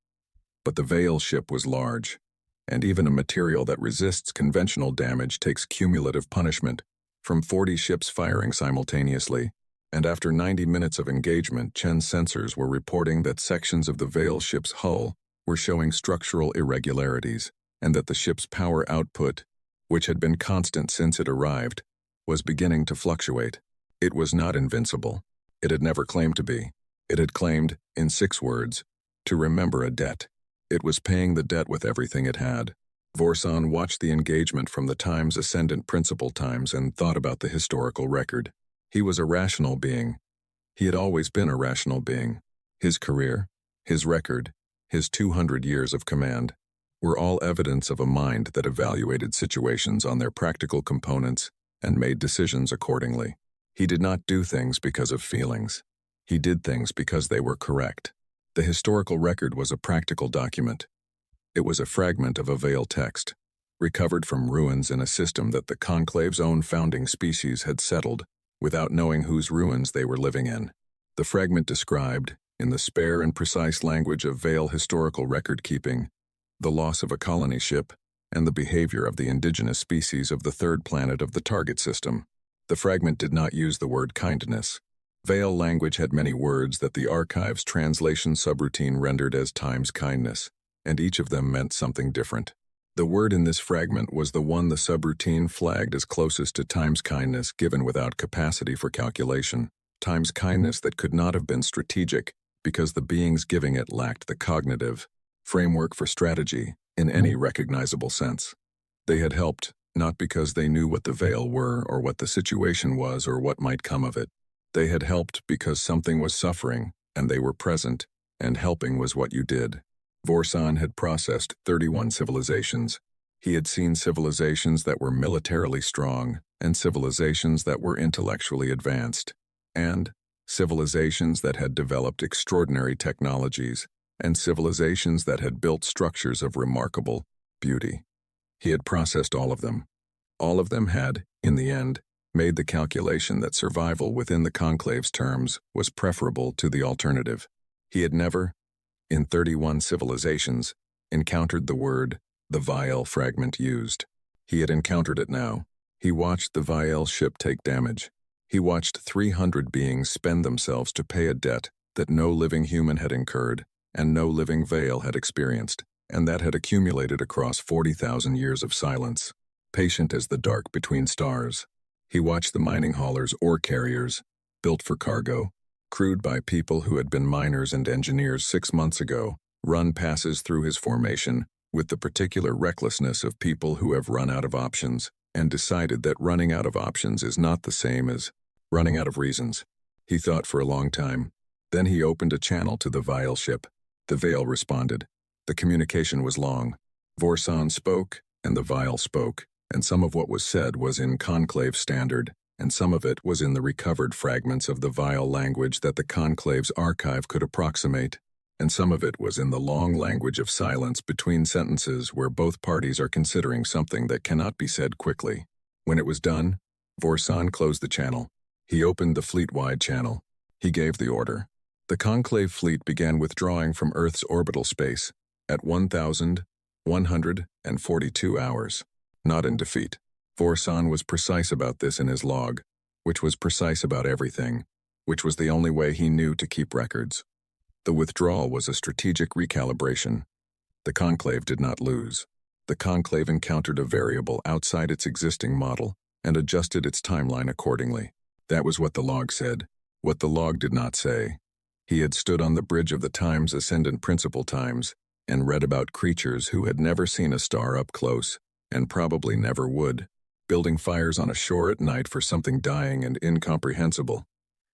But the Veil ship was large, and even a material that resists conventional damage takes cumulative punishment, from 40 ships firing simultaneously, and after 90 minutes of engagement, Chen's sensors were reporting that sections of the Veil ship's hull were showing structural irregularities, and that the ship's power output, which had been constant since it arrived, was beginning to fluctuate. It was not invincible. It had never claimed to be. It had claimed, in 6 words, to remember a debt. It was paying the debt with everything it had. Vorsan watched the engagement from the Times' ascendant principal times and thought about the historical record. He was a rational being. He had always been a rational being. His career, his record, his 200 years of command, were all evidence of a mind that evaluated situations on their practical components and made decisions accordingly. He did not do things because of feelings. He did things because they were correct. The historical record was a practical document. It was a fragment of a veil text, recovered from ruins in a system that the Conclave's own founding species had settled without knowing whose ruins they were living in. The fragment described, in the spare and precise language of veil historical record-keeping, the loss of a colony ship and the behavior of the indigenous species of the third planet of the target system. The fragment did not use the word kindness. Veil language had many words that the archive's translation subroutine rendered as times kindness, and each of them meant something different. The word in this fragment was the one the subroutine flagged as closest to times kindness given without capacity for calculation, times kindness that could not have been strategic because the beings giving it lacked the cognitive framework for strategy in any recognizable sense. They had helped, not because they knew what the veil were or what the situation was or what might come of it. They had helped because something was suffering, and they were present, and helping was what you did. Vorsan had processed 31 civilizations. He had seen civilizations that were militarily strong, and civilizations that were intellectually advanced, and civilizations that had developed extraordinary technologies, and civilizations that had built structures of remarkable beauty. He had processed all of them. All of them had, in the end, made the calculation that survival within the Conclave's terms was preferable to the alternative. He had never, in 31 civilizations, encountered the word, the Vial fragment used. He had encountered it now. He watched the Vial ship take damage. He watched 300 beings spend themselves to pay a debt that no living human had incurred and no living Veil had experienced, and that had accumulated across 40,000 years of silence, patient as the dark between stars. He watched the mining haulers ore carriers, built for cargo, crewed by people who had been miners and engineers 6 months ago, run passes through his formation with the particular recklessness of people who have run out of options and decided that running out of options is not the same as running out of reasons. He thought for a long time. Then he opened a channel to the Vial ship. The Veil responded. The communication was long. Vorsan spoke, and the Vial spoke, and some of what was said was in Conclave standard, and some of it was in the recovered fragments of the Vial language that the Conclave's archive could approximate, and some of it was in the long language of silence between sentences where both parties are considering something that cannot be said quickly. When it was done, Vorsan closed the channel. He opened the fleet-wide channel. He gave the order. The Conclave fleet began withdrawing from Earth's orbital space at 1,142 hours, not in defeat. Vorsan was precise about this in his log, which was precise about everything, which was the only way he knew to keep records. The withdrawal was a strategic recalibration. The Conclave did not lose. The Conclave encountered a variable outside its existing model and adjusted its timeline accordingly. That was what the log said. What the log did not say. He had stood on the bridge of the Time's ascendant principal times and read about creatures who had never seen a star up close and probably never would, building fires on a shore at night for something dying and incomprehensible.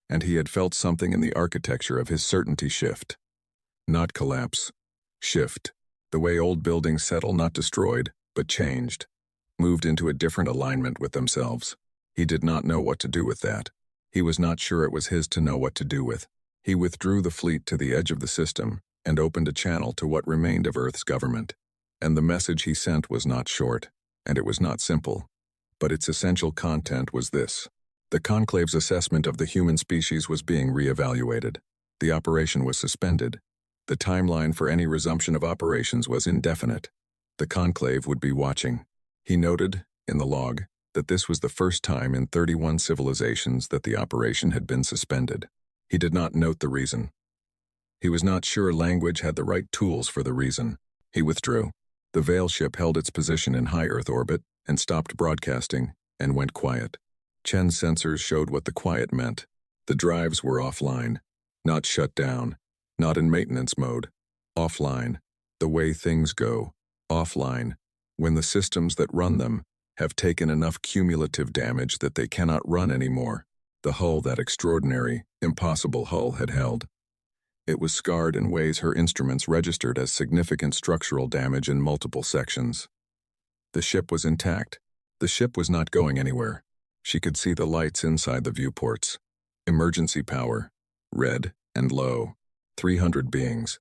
And he had felt something in the architecture of his certainty shift. Not collapse. Shift. The way old buildings settle, not destroyed, but changed. Moved into a different alignment with themselves. He did not know what to do with that. He was not sure it was his to know what to do with. He withdrew the fleet to the edge of the system and opened a channel to what remained of Earth's government. And the message he sent was not short, and it was not simple. But its essential content was this. The Conclave's assessment of the human species was being reevaluated. The operation was suspended. The timeline for any resumption of operations was indefinite. The Conclave would be watching. He noted, in the log, that this was the first time in 31 civilizations that the operation had been suspended. He did not note the reason. He was not sure language had the right tools for the reason. He withdrew. The Veil ship held its position in high Earth orbit and stopped broadcasting and went quiet. Chen's sensors showed what the quiet meant. The drives were offline, not shut down, not in maintenance mode. Offline, the way things go. Offline, when the systems that run them have taken enough cumulative damage that they cannot run anymore. The hull that extraordinary, impossible hull had held. It was scarred in ways her instruments registered as significant structural damage in multiple sections. The ship was intact. The ship was not going anywhere. She could see the lights inside the viewports. Emergency power, red and low. 300 beings.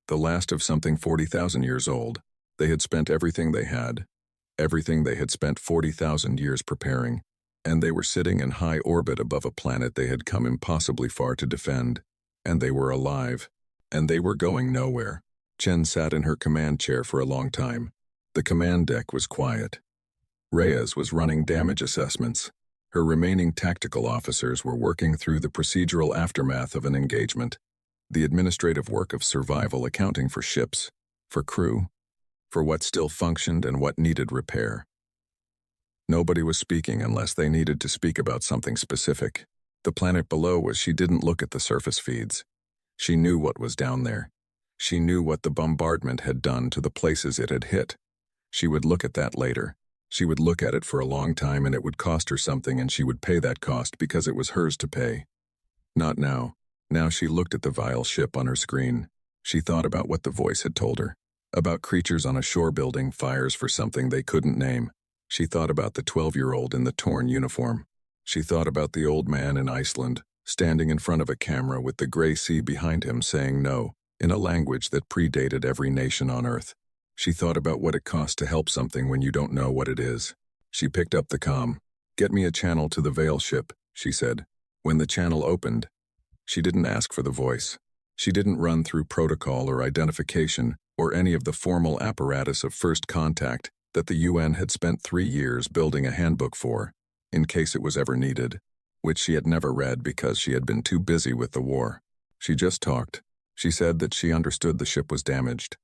The last of something 40,000 years old. They had spent everything they had spent 40,000 years preparing, and they were sitting in high orbit above a planet they had come impossibly far to defend, and they were alive, and they were going nowhere. Chen sat in her command chair for a long time. The command deck was quiet. Reyes was running damage assessments. Her remaining tactical officers were working through the procedural aftermath of an engagement, the administrative work of survival, accounting for ships, for crew, for what still functioned and what needed repair. Nobody was speaking unless they needed to speak about something specific. The planet below she didn't look at the surface feeds. She knew what was down there. She knew what the bombardment had done to the places it had hit. She would look at that later. She would look at it for a long time, and it would cost her something, and she would pay that cost because it was hers to pay. Not now. Now she looked at the vile ship on her screen. She thought about what the voice had told her. About creatures on a shore building fires for something they couldn't name. She thought about the 12-year-old in the torn uniform. She thought about the old man in Iceland, standing in front of a camera with the gray sea behind him saying no, in a language that predated every nation on Earth. She thought about what it costs to help something when you don't know what it is. She picked up the comm. "Get me a channel to the Veil ship," she said. When the channel opened, she didn't ask for the voice. She didn't run through protocol or identification or any of the formal apparatus of first contact that the UN had spent 3 years building a handbook for, in case it was ever needed, which she had never read because she had been too busy with the war. She just talked. She said that she understood the ship was damaged.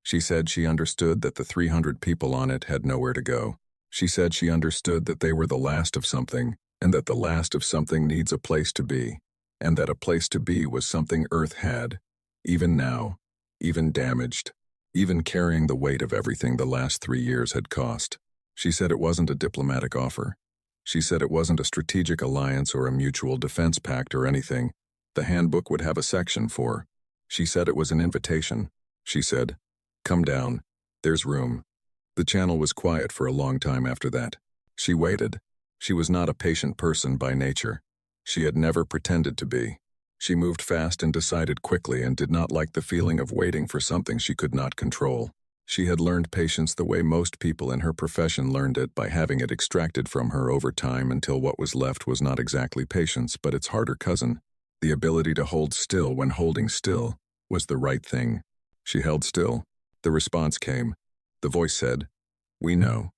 She said she understood that the 300 people on it had nowhere to go. She said she understood that they were the last of something, and that the last of something needs a place to be, and that a place to be was something Earth had, even now, even damaged, even carrying the weight of everything the last 3 years had cost. She said it wasn't a diplomatic offer. She said it wasn't a strategic alliance or a mutual defense pact or anything the handbook would have a section for. She said it was an invitation. She said, "Come down. There's room." The channel was quiet for a long time after that. She waited. She was not a patient person by nature. She had never pretended to be. She moved fast and decided quickly and did not like the feeling of waiting for something she could not control. She had learned patience the way most people in her profession learned it, by having it extracted from her over time until what was left was not exactly patience but its harder cousin. The ability to hold still when holding still was the right thing. She held still. The response came. The voice said, "We know.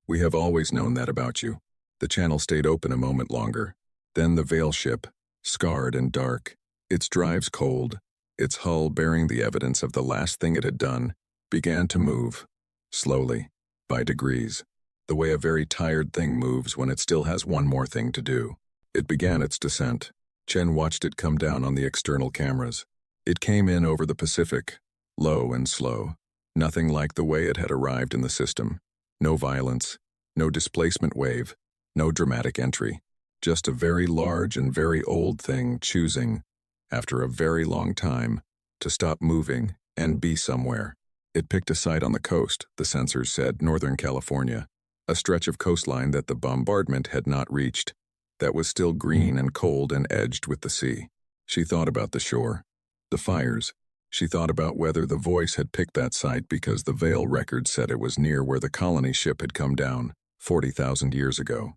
We have always known that about you." The channel stayed open a moment longer. Then the Veil ship, scarred and dark, its drives cold, its hull bearing the evidence of the last thing it had done, began to move, slowly, by degrees, the way a very tired thing moves when it still has one more thing to do. It began its descent. Chen watched it come down on the external cameras. It came in over the Pacific, low and slow, nothing like the way it had arrived in the system. No violence, no displacement wave, no dramatic entry. Just a very large and very old thing choosing, after a very long time, to stop moving and be somewhere. It picked a site on the coast, the sensors said, Northern California, a stretch of coastline that the bombardment had not reached, that was still green and cold and edged with the sea. She thought about the shore, the fires. She thought about whether the voice had picked that site because the Veil record said it was near where the colony ship had come down 40,000 years ago.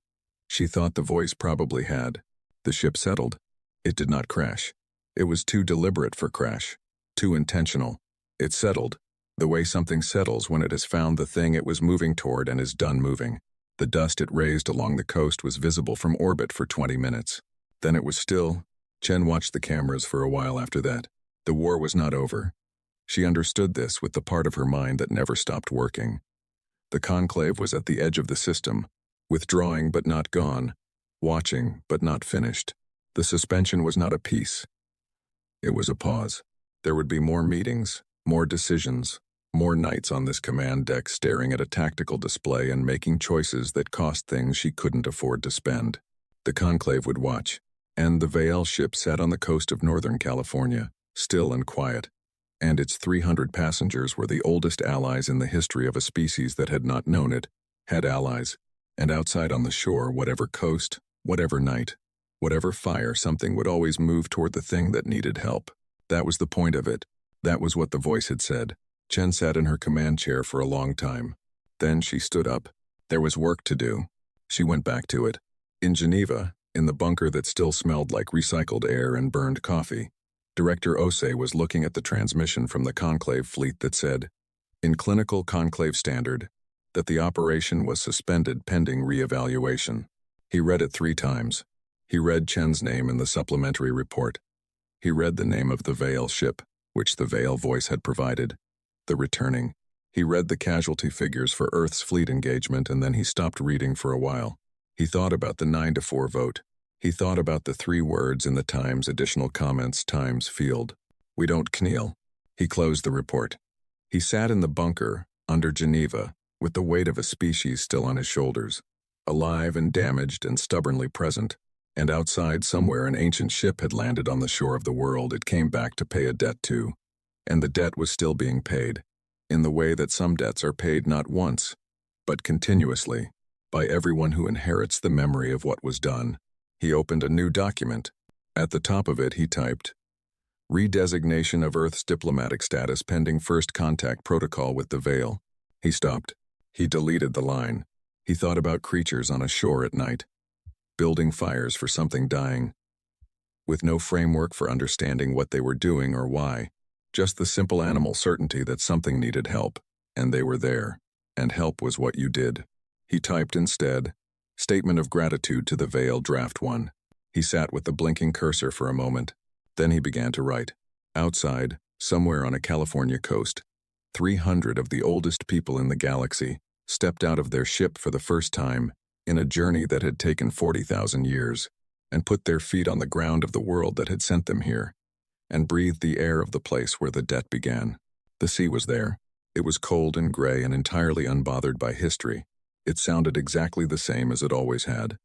She thought the voice probably had. The ship settled. It did not crash. It was too deliberate for crash, too intentional. It settled, the way something settles when it has found the thing it was moving toward and is done moving. The dust it raised along the coast was visible from orbit for 20 minutes. Then it was still. Chen watched the cameras for a while after that. The war was not over. She understood this with the part of her mind that never stopped working. The Conclave was at the edge of the system, withdrawing but not gone, watching but not finished. The suspension was not a peace. It was a pause. There would be more meetings, more decisions, more nights on this command deck staring at a tactical display and making choices that cost things she couldn't afford to spend. The Conclave would watch, and the Veil ship sat on the coast of Northern California, still and quiet, and its 300 passengers were the oldest allies in the history of a species that had not known it, had allies. And outside on the shore, whatever coast, whatever night, whatever fire, something would always move toward the thing that needed help. That was the point of it. That was what the voice had said. Chen sat in her command chair for a long time. Then she stood up. There was work to do. She went back to it. In Geneva, in the bunker that still smelled like recycled air and burned coffee, Director Ose was looking at the transmission from the Conclave fleet that said, in clinical Conclave standard, that the operation was suspended pending re-evaluation. He read it 3 times. He read Chen's name in the supplementary report. He read the name of the Veil ship, which the Veil voice had provided, the returning. He read the casualty figures for Earth's fleet engagement, and then he stopped reading for a while. He thought about the 9-4 vote. He thought about the 3 words in the Times additional comments Times field. We don't kneel. He closed the report. He sat in the bunker, under Geneva, with the weight of a species still on his shoulders, alive and damaged and stubbornly present. And outside somewhere an ancient ship had landed on the shore of the world it came back to pay a debt to. And the debt was still being paid, in the way that some debts are paid not once, but continuously, by everyone who inherits the memory of what was done. He opened a new document. At the top of it he typed, Redesignation of Earth's diplomatic status pending first contact protocol with the Veil. He stopped. He deleted the line. He thought about creatures on a shore at night, building fires for something dying, with no framework for understanding what they were doing or why, just the simple animal certainty that something needed help, and they were there, and help was what you did. He typed instead, Statement of Gratitude to the Veil Draft 1. He sat with the blinking cursor for a moment. Then he began to write. Outside, somewhere on a California coast, 300 of the oldest people in the galaxy stepped out of their ship for the first time in a journey that had taken 40,000 years, and put their feet on the ground of the world that had sent them here, and breathed the air of the place where the debt began. The sea was there. It was cold and gray and entirely unbothered by history. It sounded exactly the same as it always had.